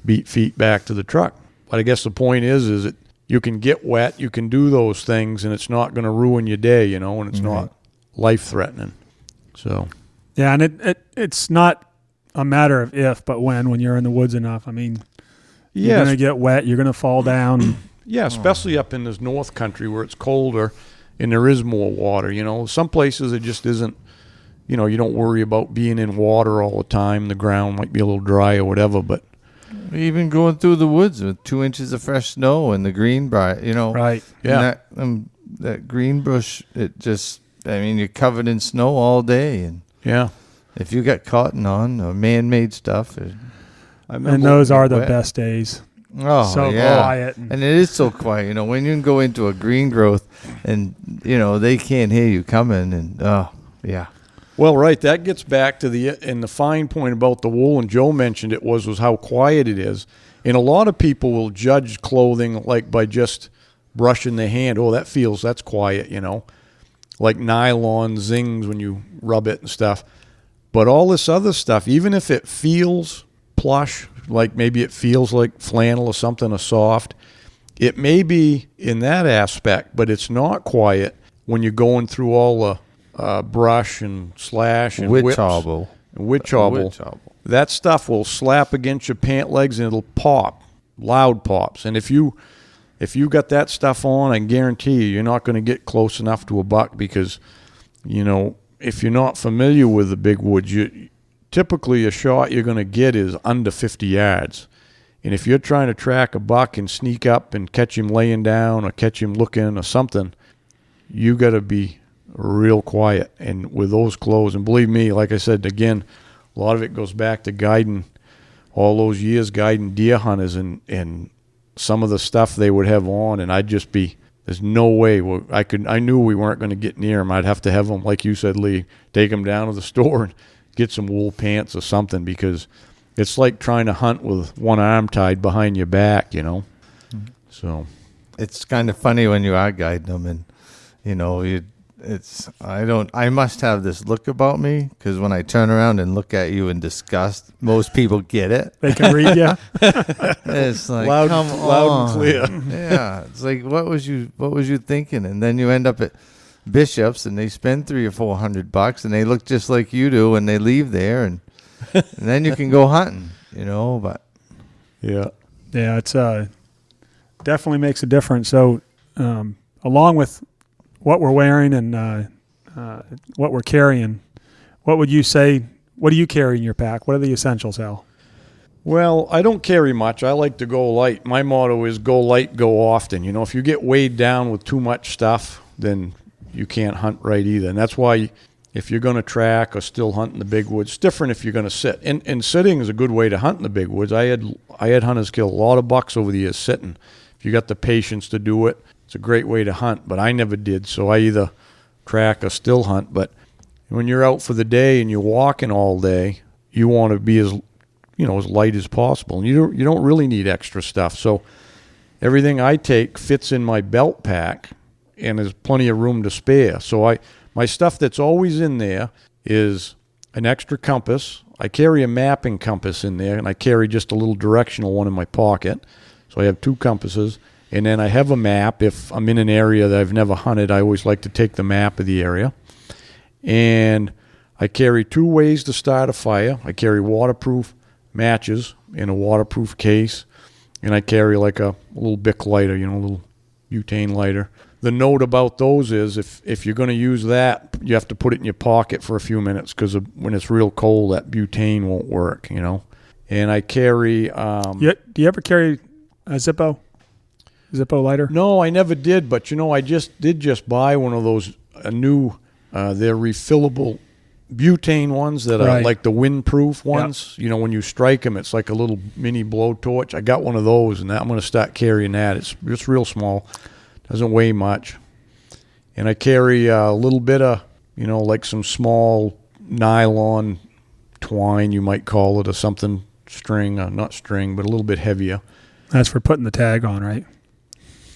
[SPEAKER 2] beat feet back to the truck. But I guess the point is that you can get wet, you can do those things, and it's not going to ruin your day, and it's not life-threatening. So,
[SPEAKER 1] Yeah, and it's not a matter of if, but when you're in the woods enough. I mean, you're going to get wet, you're going to fall down.
[SPEAKER 2] Yeah, especially up in this north country where it's colder and there is more water, Some places it just isn't, you don't worry about being in water all the time. The ground might be a little dry or whatever, but
[SPEAKER 3] Even going through the woods with 2 inches of fresh snow and the greenbrier,
[SPEAKER 1] Right.
[SPEAKER 2] Yeah.
[SPEAKER 3] And that green bush, you're covered in snow all day. And
[SPEAKER 2] yeah.
[SPEAKER 3] if you got cotton on or man-made stuff,
[SPEAKER 1] And those are the
[SPEAKER 3] wet.
[SPEAKER 1] best days.
[SPEAKER 3] oh,
[SPEAKER 1] So
[SPEAKER 3] yeah.
[SPEAKER 1] quiet.
[SPEAKER 3] And it is so quiet, when you can go into a green growth and, they can't hear you coming and, yeah.
[SPEAKER 2] Well, right. That gets back to the fine point about the wool, and Joe mentioned it was how quiet it is. And a lot of people will judge clothing like by just brushing their hand. Oh, that's quiet, like nylon zings when you rub it and stuff. But all this other stuff, even if it feels plush, like maybe it feels like flannel or something, or soft, it may be in that aspect, but it's not quiet when you're going through all the brush and slash and
[SPEAKER 3] Witch
[SPEAKER 2] whips.
[SPEAKER 3] hobble.
[SPEAKER 2] Witch hobble. That stuff will slap against your pant legs and it'll pop, loud pops. And if you got that stuff on, I guarantee you're not going to get close enough to a buck because, if you're not familiar with the big woods, typically a shot you're going to get is under 50 yards. And if you're trying to track a buck and sneak up and catch him laying down or catch him looking or something, you got to be real quiet. And with those clothes, and believe me, like I said, again, a lot of it goes back to guiding all those years, guiding deer hunters and some of the stuff they would have on, and I'd just be, there's no way I knew we weren't going to get near them. I'd have to have them, like you said, Lee, take them down to the store and get some wool pants or something, because it's like trying to hunt with one arm tied behind your back, So
[SPEAKER 3] It's kind of funny when you are guiding them and, I must have this look about me because when I turn around and look at you in disgust, most people get it.
[SPEAKER 1] They can read you.
[SPEAKER 3] It's like,
[SPEAKER 2] loud
[SPEAKER 3] come
[SPEAKER 2] and clear.
[SPEAKER 3] Yeah, it's like what was you thinking? And then you end up at Bishop's and they spend $300 or $400 and they look just like you do and they leave there and then you can go hunting, But
[SPEAKER 2] yeah,
[SPEAKER 1] it's definitely makes a difference. So, along with what we're wearing and what we're carrying, what would you say? What do you carry in your pack? What are the essentials, Hal?
[SPEAKER 2] Well, I don't carry much. I like to go light. My motto is go light, go often. If you get weighed down with too much stuff, then you can't hunt right either. And that's why if you're going to track or still hunt in the big woods, it's different if you're going to sit. And sitting is a good way to hunt in the big woods. I had hunters kill a lot of bucks over the years sitting. If you got the patience to do it, it's a great way to hunt. But I never did, so I either track or still hunt. But when you're out for the day and you're walking all day, you want to be as light as possible. And you don't really need extra stuff. So everything I take fits in my belt pack, and there's plenty of room to spare. So my stuff that's always in there is an extra compass. I carry a mapping compass in there, and I carry just a little directional one in my pocket. So I have 2 compasses. And then I have a map. If I'm in an area that I've never hunted, I always like to take the map of the area. And I carry 2 ways to start a fire. I carry waterproof matches in a waterproof case. And I carry like a little Bic lighter, a little butane lighter. the note about those is if you're going to use that, you have to put it in your pocket for a few minutes because when it's real cold, that butane won't work, you know. And I carry...
[SPEAKER 1] Do you ever carry a Zippo lighter?
[SPEAKER 2] No, I never did, but, you know, I just buy one of those new, they're refillable butane ones that are like the windproof ones. Yep. You know, when you strike them, it's like a little mini blowtorch. I got one of those, and I'm going to start carrying that. It's just real small. Doesn't weigh much. And I carry a little bit of, you know, like some small nylon twine, you might call it, or something, string, not string, but a little bit heavier.
[SPEAKER 1] That's for putting the tag on, right?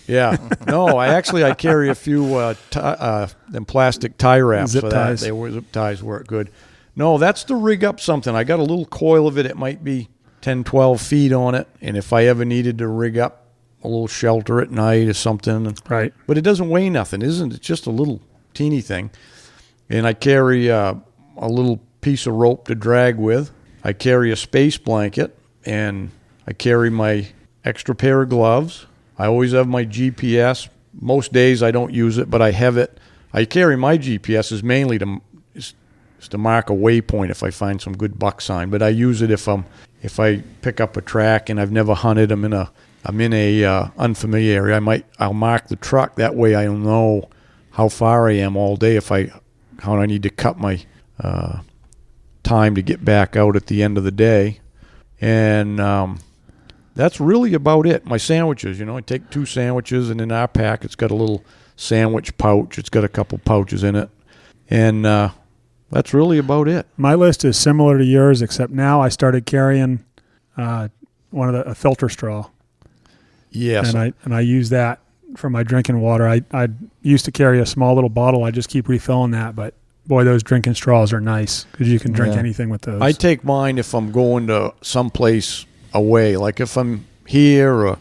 [SPEAKER 2] Yeah. No, I carry a few them plastic tie wraps
[SPEAKER 1] zip
[SPEAKER 2] for
[SPEAKER 1] ties.
[SPEAKER 2] that. Zip ties work good. No, that's to rig up something. I got a little coil of it. It might be 10, 12 feet on it. And if I ever needed to rig up a little shelter at night or something.
[SPEAKER 1] Right.
[SPEAKER 2] But it doesn't weigh nothing, isn't it? It's just a little teeny thing. And I carry a little piece of rope to drag with. I carry a space blanket. And I carry my extra pair of gloves. I always have my GPS. Most days I don't use it, but I have it. I carry my GPS is mainly to mark a waypoint if I find some good buck sign. But I use it if I pick up a track and I've never hunted. I'm in a unfamiliar area. I'll mark the truck. That way I'll know how far I am all day. How I need to cut my time to get back out at the end of the day, and that's really about it. My sandwiches, you know, I take 2 sandwiches, and in our pack, it's got a little sandwich pouch. It's got a couple pouches in it, and that's really about it.
[SPEAKER 1] My list is similar to yours, except now I started carrying a filter straw.
[SPEAKER 2] Yes,
[SPEAKER 1] and I use that for my drinking water. I used to carry a small little bottle. I just keep refilling that, but boy, those drinking straws are nice because you can drink anything with those.
[SPEAKER 2] I take mine if I'm going to someplace away, like if I'm here or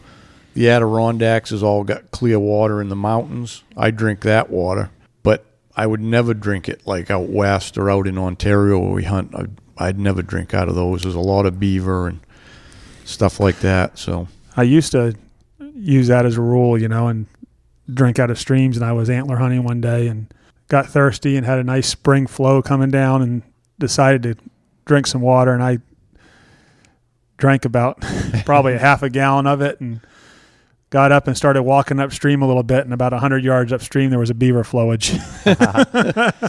[SPEAKER 2] the Adirondacks has all got clear water in the mountains. I drink that water, but I would never drink it like out west or out in Ontario where we hunt. I'd never drink out of those. There's a lot of beaver and stuff like that. So
[SPEAKER 1] I used to use that as a rule, you know, and drink out of streams. And I was antler hunting one day and got thirsty and had a nice spring flow coming down and decided to drink some water. And I drank about probably a half a gallon of it and got up and started walking upstream a little bit. And about 100 yards upstream, there was a beaver flowage.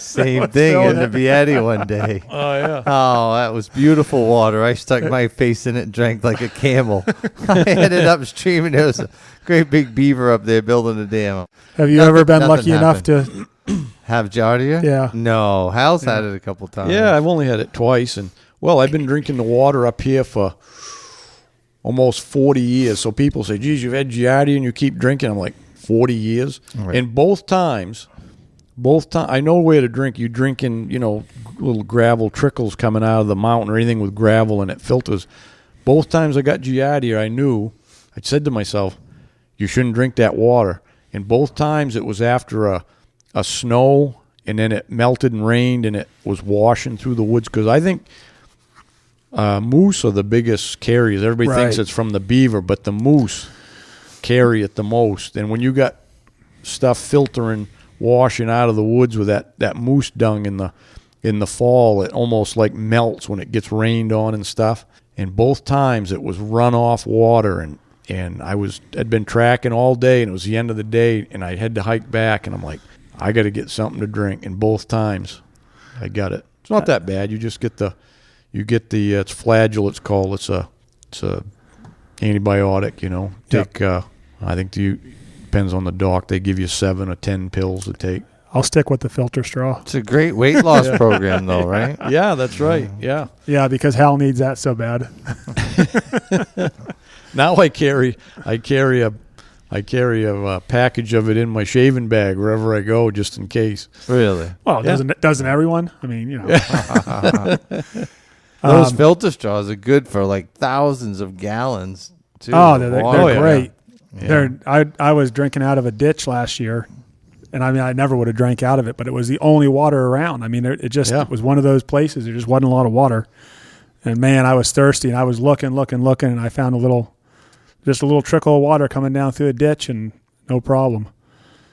[SPEAKER 3] Same thing in the Beatty one day.
[SPEAKER 2] Oh, yeah.
[SPEAKER 3] Oh, that was beautiful water. I stuck my face in it and drank like a camel. I headed upstream, and there was a great big beaver up there building a dam.
[SPEAKER 1] Have you ever been lucky enough to
[SPEAKER 3] have giardia?
[SPEAKER 1] Yeah.
[SPEAKER 3] No. Hal's had it a couple times.
[SPEAKER 2] Yeah, I've only had it twice. And, well, I've been drinking the water up here for almost 40 years. So people say, geez, you've had giardia and you keep drinking. I'm like, 40 years? Right. And both times, I know where to drink. You drink in, you know, little gravel trickles coming out of the mountain or anything with gravel and it filters. Both times I got giardia, I said to myself, you shouldn't drink that water. And both times it was after a snow, and then it melted and rained, and it was washing through the woods. Because I think moose are the biggest carriers. Everybody thinks it's from the beaver, but the moose carry it the most. And when you got stuff filtering, washing out of the woods with that moose dung in the fall, it almost like melts when it gets rained on and stuff. And both times it was runoff water, and I'd been tracking all day, and it was the end of the day, and I had to hike back, and I'm like, I got to get something to drink. And both times I got it. It's not that bad. You just get the it's Flagyl, it's called. It's a antibiotic, you know. Take I think depends on the doc. They give you 7 or 10 pills to take.
[SPEAKER 1] I'll stick with the filter straw.
[SPEAKER 3] It's a great weight loss program, though, right?
[SPEAKER 2] Yeah, that's right. Yeah.
[SPEAKER 1] Yeah, because Hal needs that so bad.
[SPEAKER 2] Now I carry a package of it in my shaving bag wherever I go, just in case.
[SPEAKER 3] Really?
[SPEAKER 1] Well, doesn't everyone? I mean, you know.
[SPEAKER 3] Those filter straws are good for like thousands of gallons, too.
[SPEAKER 1] Oh, they're great.
[SPEAKER 3] Yeah.
[SPEAKER 1] I was drinking out of a ditch last year, and I mean, I never would have drank out of it, but it was the only water around. I mean, it was one of those places. There just wasn't a lot of water. And, man, I was thirsty, and I was looking, and I found a little trickle of water coming down through a ditch, and no problem.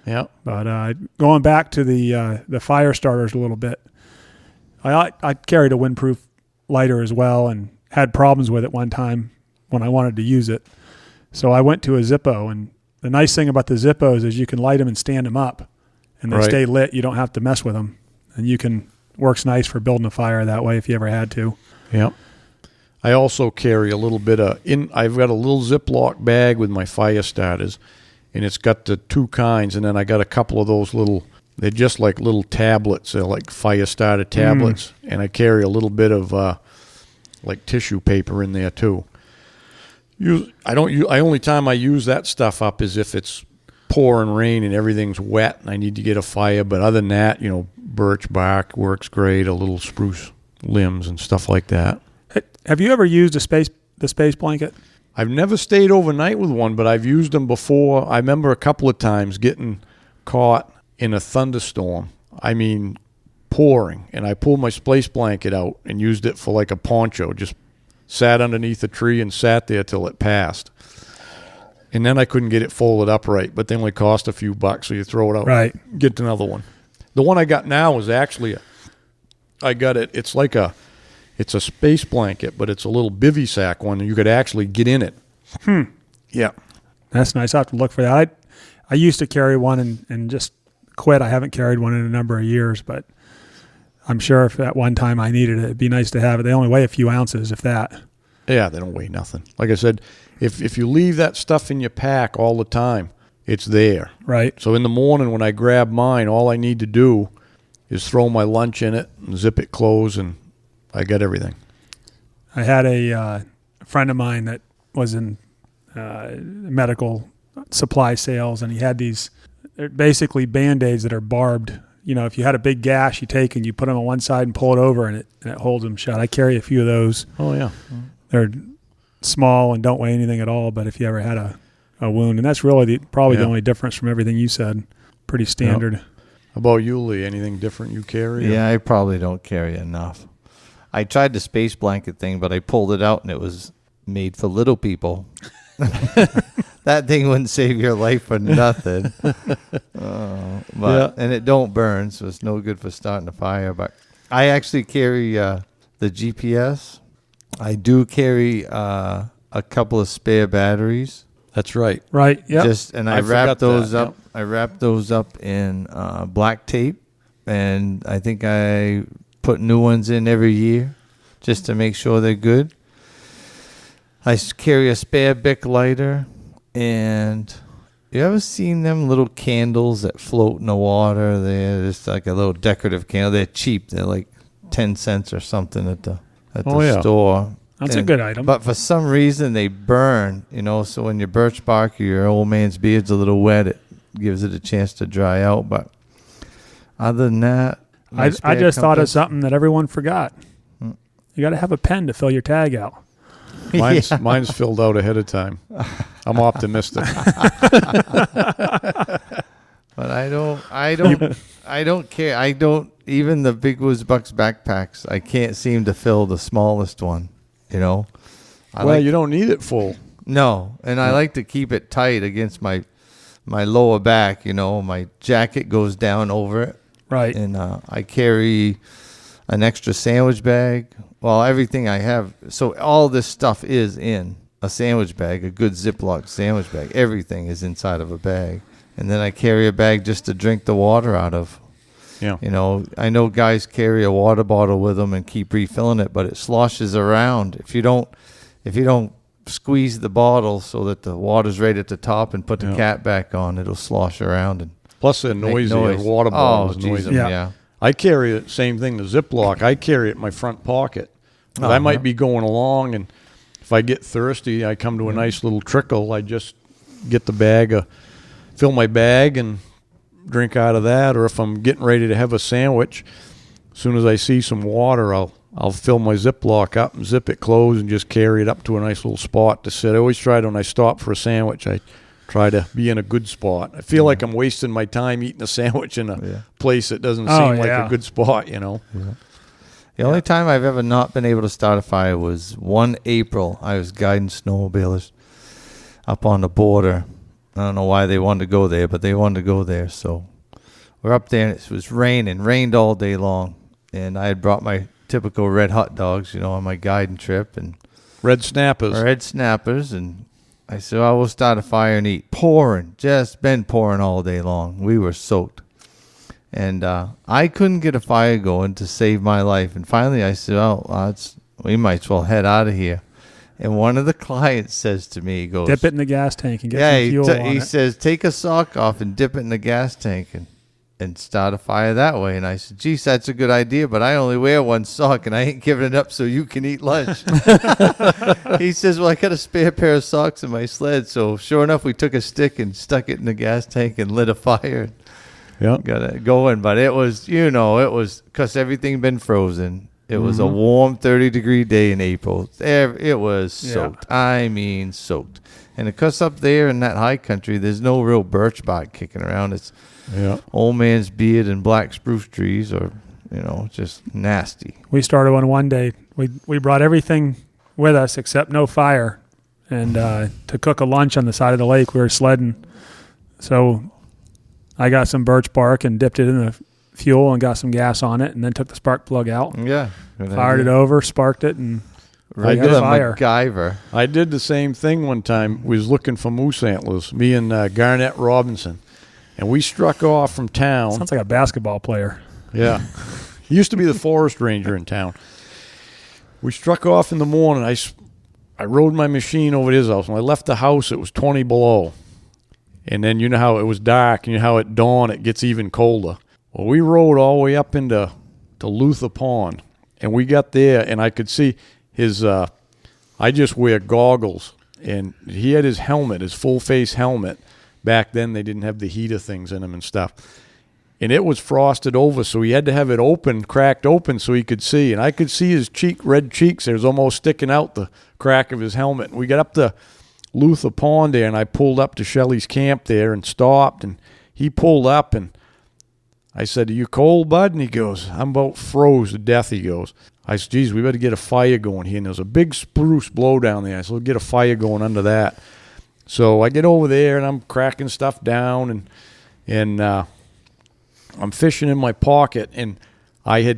[SPEAKER 2] Yeah.
[SPEAKER 1] But going back to the fire starters a little bit, I carried a windproof lighter as well and had problems with it one time when I wanted to use it. So I went to a Zippo, and the nice thing about the Zippos is you can light them and stand them up, and they stay lit. You don't have to mess with them, and works nice for building a fire that way if you ever had to.
[SPEAKER 2] Yeah. I also carry a little bit I've got a little Ziploc bag with my fire starters, and it's got the two kinds, and then I got a couple of those they're just like little tablets. They're like fire starter tablets, and I carry a little bit of like tissue paper in there too. Only time I use that stuff up is if it's pouring rain and everything's wet and I need to get a fire. But other than that, birch bark works great, a little spruce limbs and stuff like that.
[SPEAKER 1] Have you ever used the space blanket?
[SPEAKER 2] I've never stayed overnight with one, but I've used them before. I remember a couple of times getting caught in a thunderstorm. I mean, pouring, and I pulled my space blanket out and used it for like a poncho. Just sat underneath a tree and sat there till it passed. And then I couldn't get it folded up right, but they only cost a few bucks, so you throw it out.
[SPEAKER 1] Right.
[SPEAKER 2] Get another one. The one I got now is actually it's a space blanket, but it's a little bivy sack one, and you could actually get in it.
[SPEAKER 1] Yeah. That's nice. I have to look for that. I used to carry one and just quit. I haven't carried one in a number of years, but I'm sure if at one time I needed it, it'd be nice to have it. They only weigh a few ounces, if that.
[SPEAKER 2] Yeah, they don't weigh nothing. Like I said, if you leave that stuff in your pack all the time, it's there.
[SPEAKER 1] Right.
[SPEAKER 2] So in the morning when I grab mine, all I need to do is throw my lunch in it and zip it closed, and I got everything.
[SPEAKER 1] I had a friend of mine that was in medical supply sales, and he had these basically Band-Aids that are barbed. If you had a big gash, you take and you put them on one side and pull it over, and it holds them shut. I carry a few of those.
[SPEAKER 2] Oh, yeah.
[SPEAKER 1] They're small and don't weigh anything at all, but if you ever had a wound, and that's really probably the only difference from everything you said. Pretty standard.
[SPEAKER 2] How about you, Lee? Anything different you carry?
[SPEAKER 3] Yeah, I probably don't carry enough. I tried the space blanket thing, but I pulled it out, and it was made for little people. That thing wouldn't save your life for nothing. And it don't burn, so it's no good for starting a fire. But I actually carry the GPS. I do carry a couple of spare batteries.
[SPEAKER 2] That's right.
[SPEAKER 1] Right. Yeah.
[SPEAKER 3] I wrap those up. Yep. I wrap those up in black tape, and I think I put new ones in every year just to make sure they're good. I carry a spare Bic lighter, and you ever seen them little candles that float in the water? They're just like a little decorative candle. They're cheap. They're like 10 cents or something at the store.
[SPEAKER 1] That's a good item.
[SPEAKER 3] But for some reason they burn, so when your birch bark or your old man's beard's a little wet, it gives it a chance to dry out. But other than that,
[SPEAKER 1] I just thought of something that everyone forgot. You got to have a pen to fill your tag out.
[SPEAKER 2] Mine's filled out ahead of time. I'm optimistic.
[SPEAKER 3] But I don't care. I don't, even the Big Woods Bucks backpacks, I can't seem to fill the smallest one, you don't need it full. No, and I like to keep it tight against my lower back, my jacket goes down over it.
[SPEAKER 1] Right.
[SPEAKER 3] And I carry an extra sandwich bag. Well, everything I have. So all this stuff is in a sandwich bag, a good Ziploc sandwich bag. Everything is inside of a bag. And then I carry a bag just to drink the water out of.
[SPEAKER 2] Yeah.
[SPEAKER 3] I know guys carry a water bottle with them and keep refilling it, but it sloshes around. If you don't squeeze the bottle so that the water's right at the top and put the cap back on, it'll slosh around. And
[SPEAKER 2] plus they're noisy. Water bottles noisy.
[SPEAKER 3] Yeah.
[SPEAKER 2] I carry the same thing, the Ziploc. I carry it in my front pocket. I might be going along, and if I get thirsty, I come to a nice little trickle. I just get the bag, fill my bag, and drink out of that. Or if I'm getting ready to have a sandwich, as soon as I see some water, I'll fill my Ziploc up and zip it closed and just carry it up to a nice little spot to sit. I always try to, when I stop for a sandwich, I try to be in a good spot. I feel like I'm wasting my time eating a sandwich in a place that doesn't seem like a good spot, Yeah.
[SPEAKER 3] The only time I've ever not been able to start a fire was one April. I was guiding snowmobilers up on the border, I don't know why they wanted to go there, but they wanted to go there. So we're up there, and it was rained all day long. And I had brought my typical red hot dogs, on my guiding trip. And
[SPEAKER 2] Red snappers. And I said, well, we'll start a fire and eat. Pouring, just been pouring all day long. We were soaked. And I couldn't get a fire going to save my life. And finally I said, we might as well head out of here. And one of the clients says to me, he goes,
[SPEAKER 1] dip it in the gas tank and get some fuel on
[SPEAKER 3] he
[SPEAKER 1] it.
[SPEAKER 3] says, take a sock off and dip it in the gas tank and start a fire that way. And I said, geez, that's a good idea, but I only wear one sock and I ain't giving it up so you can eat lunch. He says, well, I got a spare pair of socks in my sled. So sure enough, we took a stick and stuck it in the gas tank and lit a fire.
[SPEAKER 2] Yeah,
[SPEAKER 3] Got it going. But it was, it was because everything been frozen. It was a warm 30-degree day in April. It was soaked. Yeah. I mean, soaked. And because up there in that high country, there's no real birch bark kicking around. It's old man's beard and black spruce trees, or just nasty.
[SPEAKER 1] We started one day. We brought everything with us except no fire, and to cook a lunch on the side of the lake. We were sledding, so I got some birch bark and dipped it in the fuel and got some gas on it, and then took the spark plug out.
[SPEAKER 3] Yeah,
[SPEAKER 1] fired it over, sparked it, and
[SPEAKER 3] regular
[SPEAKER 1] fire.
[SPEAKER 3] MacGyver.
[SPEAKER 2] I did the same thing one time. We was looking for moose antlers, me and Garnett Robinson, and we struck off from town.
[SPEAKER 1] Sounds like a basketball player.
[SPEAKER 2] Yeah, he used to be the forest ranger in town. We struck off in the morning. I rode my machine over to his house. When I left the house, it was 20 below, and then you know how it was dark, and you know how at dawn it gets even colder. Well, we rode all the way up into Luther Pond, and we got there, and I could see his I just wear goggles, and he had his helmet, his full-face helmet. Back then, they didn't have the heater things in them and stuff. And it was frosted over, so he had to have it open, cracked open, so he could see. And I could see his red cheeks. There was almost sticking out the crack of his helmet. And we got up to Luther Pond there, and I pulled up to Shelley's camp there and stopped, and he pulled up, and I said, are you cold, bud? And he goes, I'm about froze to death, he goes. I said, geez, we better get a fire going here. And there's a big spruce blow down there. I said, we'll get a fire going under that. So I get over there, and I'm cracking stuff down, and I'm fishing in my pocket. And I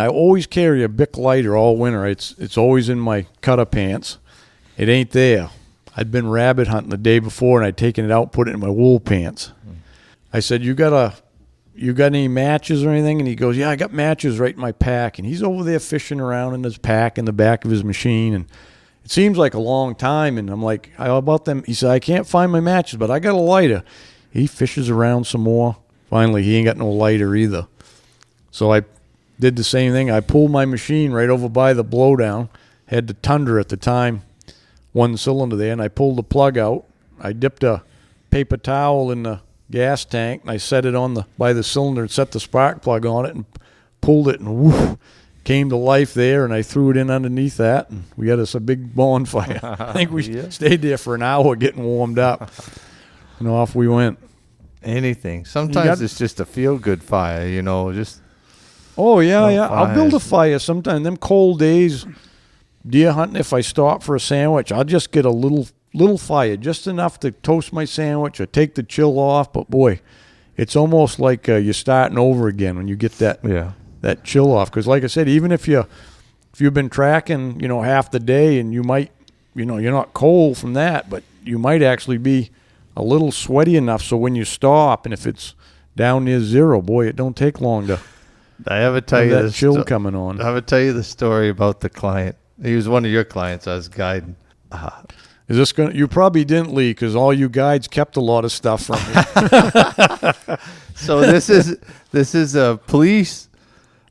[SPEAKER 2] always carry a Bic lighter all winter. It's always in my cutter pants. It ain't there. I'd been rabbit hunting the day before, and I'd taken it out, put it in my wool pants. I said, you got any matches or anything? And he goes, yeah, I got matches right in my pack. And he's over there fishing around in his pack in the back of his machine. And it seems like a long time. And I'm like, how about them? He said, I can't find my matches, but I got a lighter. He fishes around some more. Finally, he ain't got no lighter either. So I did the same thing. I pulled my machine right over by the blowdown. Had the Tundra at the time, one cylinder there. And I pulled the plug out. I dipped a paper towel in the gas tank, and I set it by the cylinder and set the spark plug on it and pulled it, and woof, came to life there, and I threw it in underneath that, and we had us a big bonfire. I think we stayed there for an hour getting warmed up, and off we went.
[SPEAKER 3] Anything. Sometimes it's just a feel-good fire, just...
[SPEAKER 2] Oh, yeah. I'll build a fire sometime. Them cold days, deer hunting, if I stop for a sandwich, I'll just get a little fire, just enough to toast my sandwich or take the chill off. But boy, it's almost like you're starting over again when you get that chill off. Because like I said, even if you've been tracking, half the day, and you might, you're not cold from that, but you might actually be a little sweaty enough so when you stop, and if it's down near zero, boy, it don't take long to.
[SPEAKER 3] I ever tell you
[SPEAKER 2] that chill coming on.
[SPEAKER 3] I ever tell you the story about the client. He was one of your clients I was guiding.
[SPEAKER 2] Is this going? You probably didn't, Lee, because all you guides kept a lot of stuff from me.
[SPEAKER 3] So this is a police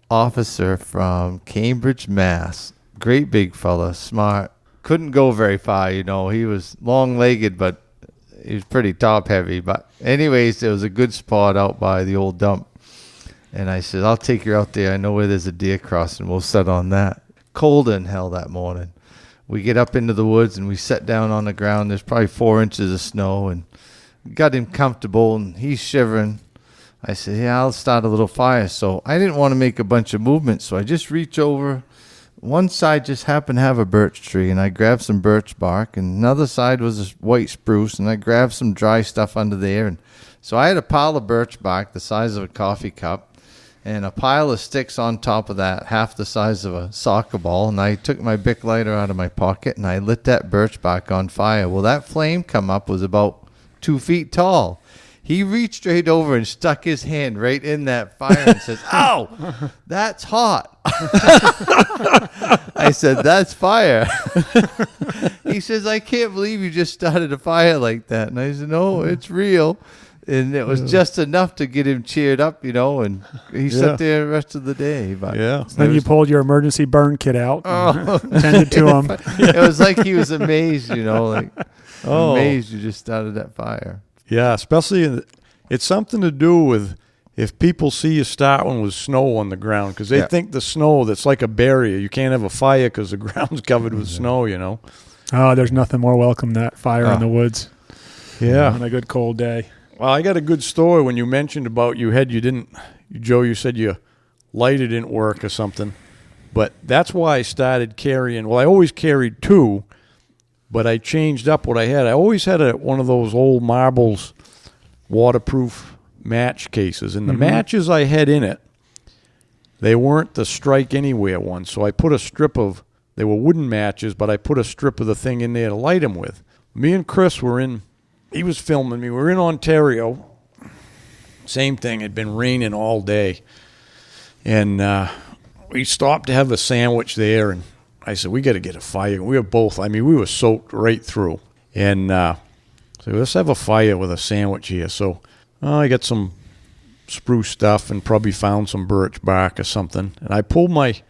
[SPEAKER 3] officer from Cambridge, Mass. Great big fella, smart. Couldn't go very far, He was long-legged, but he was pretty top-heavy. But anyways, there was a good spot out by the old dump. And I said, I'll take you out there. I know where there's a deer crossing. We'll set on that. Colder than hell that morning. We get up into the woods, and we set down on the ground. There's probably 4 inches of snow, and got him comfortable, and he's shivering. I said, yeah, I'll start a little fire. So I didn't want to make a bunch of movement, so I just reach over, one side just happened to have a birch tree, and I grabbed some birch bark, and another side was a white spruce, and I grabbed some dry stuff under there. And so I had a pile of birch bark the size of a coffee cup, and a pile of sticks on top of that, half the size of a soccer ball. And I took my Bic lighter out of my pocket, and I lit that birch bark on fire. Well, that flame come up was about 2 feet tall. He reached straight over and stuck his hand right in that fire and says, "Ow, that's hot." I said, "That's fire." He says, "I can't believe you just started a fire like that." And I said, "No, it's real." And it was just enough to get him cheered up, and he sat there the rest of the day. But
[SPEAKER 1] then you pulled your emergency burn kit out and tended to him.
[SPEAKER 3] It was like he was amazed, amazed you just started that fire.
[SPEAKER 2] Yeah, especially it's something to do with if people see you start one with snow on the ground, because they think the snow, that's like a barrier. You can't have a fire because the ground's covered with snow,
[SPEAKER 1] Oh, there's nothing more welcome than that fire in the woods.
[SPEAKER 2] Yeah.
[SPEAKER 1] On a good cold day.
[SPEAKER 2] Well, I got a good story when you mentioned about Joe, you said your lighter didn't work or something. But that's why I started carrying, I always carried two, but I changed up what I had. I always had one of those old marbles waterproof match cases. And the matches I had in it, they weren't the Strike Anywhere ones. So I put they were wooden matches, but I put a strip of the thing in there to light them with. Me and Chris he was filming me. We were in Ontario. Same thing. It had been raining all day. And we stopped to have a sandwich there, and I said, we got to get a fire. We were both, we were soaked right through. And so let's have a fire with a sandwich here. So I got some spruce stuff and probably found some birch bark or something. And I pulled my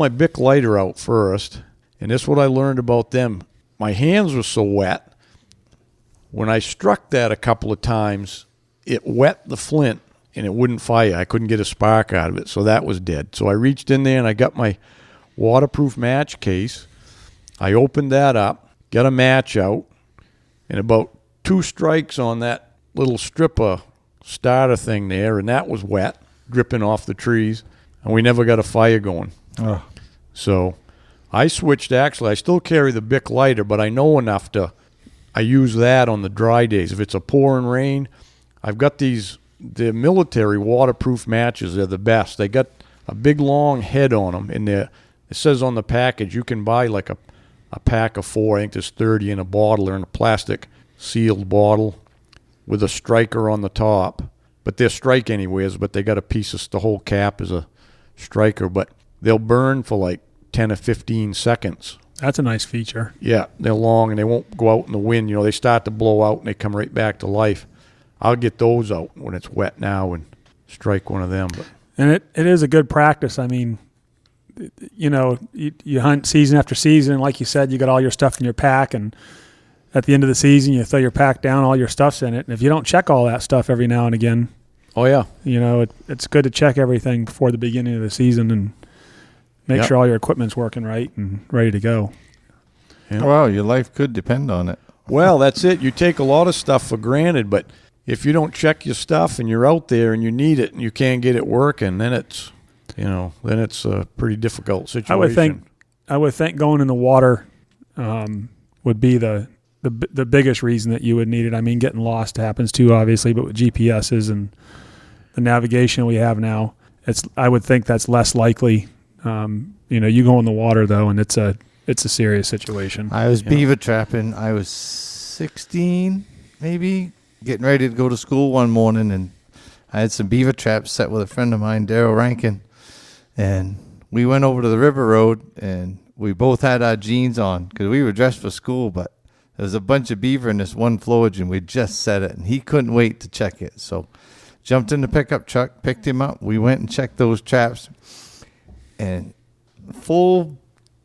[SPEAKER 2] Bic lighter out first, and this is what I learned about them. My hands were so wet. When I struck that a couple of times, it wet the flint, and it wouldn't fire. I couldn't get a spark out of it, so that was dead. So I reached in there, and I got my waterproof match case. I opened that up, got a match out, and about 2 strikes on that little stripper starter thing there, and that was wet, dripping off the trees, and we never got a fire going.
[SPEAKER 3] Oh.
[SPEAKER 2] So I switched, I still carry the Bic lighter, but I know enough I use that on the dry days. If it's a pouring rain, I've got the military waterproof matches. They're the best. They got a big long head on them, and it says on the package you can buy like a pack of 4. I think there's 30 in a bottle or in a plastic sealed bottle with a striker on the top. But they're Strike Anywheres, but they got a piece of the whole cap is a striker. But they'll burn for like 10 or 15 seconds.
[SPEAKER 1] That's a nice feature.
[SPEAKER 2] Yeah, they're long and they won't go out in the wind. They start to blow out and they come right back to life. I'll get those out when it's wet now and strike one of them.
[SPEAKER 1] And it is a good practice. You hunt season after season. Like you said, you got all your stuff in your pack, and at the end of the season, you throw your pack down, all your stuff's in it. And if you don't check all that stuff every now and again, it's good to check everything before the beginning of the season and make sure all your equipment's working right and ready to go.
[SPEAKER 3] Yeah. Well, your life could depend on it.
[SPEAKER 2] Well, that's it. You take a lot of stuff for granted, but if you don't check your stuff and you're out there and you need it and you can't get it working, then it's a pretty difficult situation.
[SPEAKER 1] I would think going in the water would be the biggest reason that you would need it. Getting lost happens too, obviously, but with GPSs and the navigation we have now, I would think that's less likely. You go in the water though, and it's a serious situation.
[SPEAKER 3] I was beaver trapping. I was 16, maybe, getting ready to go to school one morning, and I had some beaver traps set with a friend of mine, Daryl Rankin, and we went over to the river road, and we both had our jeans on because we were dressed for school, but there was a bunch of beaver in this one flowage, and we just set it, and he couldn't wait to check it. So jumped in the pickup truck, picked him up. We went and checked those traps, and full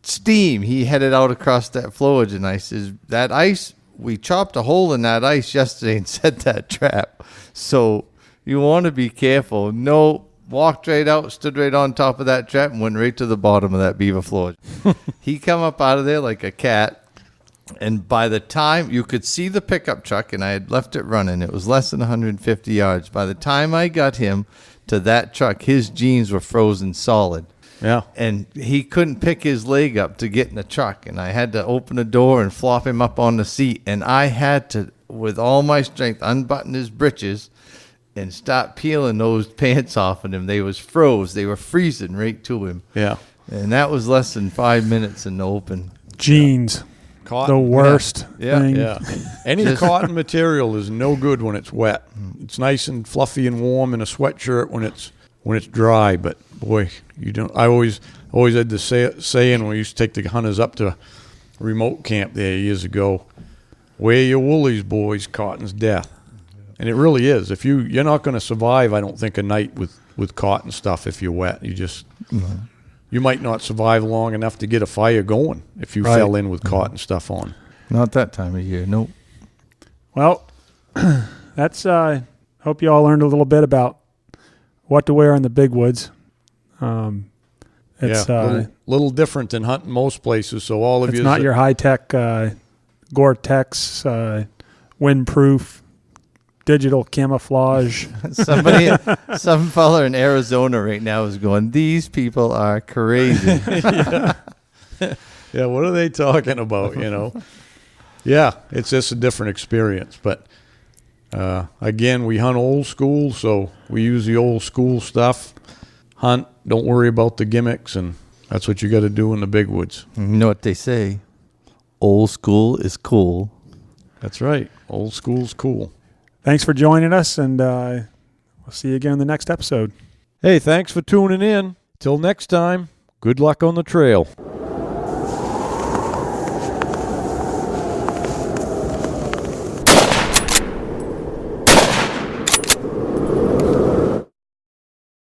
[SPEAKER 3] steam, he headed out across that flowage, and I says, that ice, we chopped a hole in that ice yesterday and set that trap. So you want to be careful. No, walked right out, stood right on top of that trap, and went right to the bottom of that beaver flowage. He come up out of there like a cat, and by the time you could see the pickup truck, and I had left it running, it was less than 150 yards. By the time I got him to that truck, his jeans were frozen solid.
[SPEAKER 2] Yeah.
[SPEAKER 3] And he couldn't pick his leg up to get in the truck. And I had to open the door and flop him up on the seat. And I had to, with all my strength, unbutton his britches and stop peeling those pants off of him. They was froze. They were freezing right to him.
[SPEAKER 2] Yeah.
[SPEAKER 3] And that was less than 5 minutes in the open.
[SPEAKER 1] Jeans.
[SPEAKER 2] Cotton.
[SPEAKER 1] The worst
[SPEAKER 3] Yeah.
[SPEAKER 1] thing.
[SPEAKER 2] Yeah. Any cotton material is no good when it's wet. It's nice and fluffy and warm in a sweatshirt when it's dry, but boy, you don't. I always had the saying when we used to take the hunters up to remote camp there years ago, wear your woolies, boys, cotton's death. And it really is. If you're not going to survive, I don't think, a night with cotton stuff if you're wet. You might not survive long enough to get a fire going if you fell in with cotton stuff on.
[SPEAKER 3] Not that time of year, nope.
[SPEAKER 1] Well, that's. Hope you all learned a little bit about what to wear in the big woods. It's
[SPEAKER 2] little different than hunting most places. So all of you,
[SPEAKER 1] it's not your high tech Gore-Tex, windproof, digital camouflage.
[SPEAKER 3] Some fella in Arizona right now is going, these people are crazy.
[SPEAKER 2] Yeah, what are they talking about? Yeah, it's just a different experience. But again, we hunt old school, so we use the old school stuff. Hunt, don't worry about the gimmicks, and that's what you got to do in the big woods.
[SPEAKER 3] You know what they say? Old school is cool.
[SPEAKER 2] That's right. Old school's cool.
[SPEAKER 1] Thanks for joining us, and we'll see you again in the next episode.
[SPEAKER 2] Hey, thanks for tuning in. Till next time, good luck on the trail.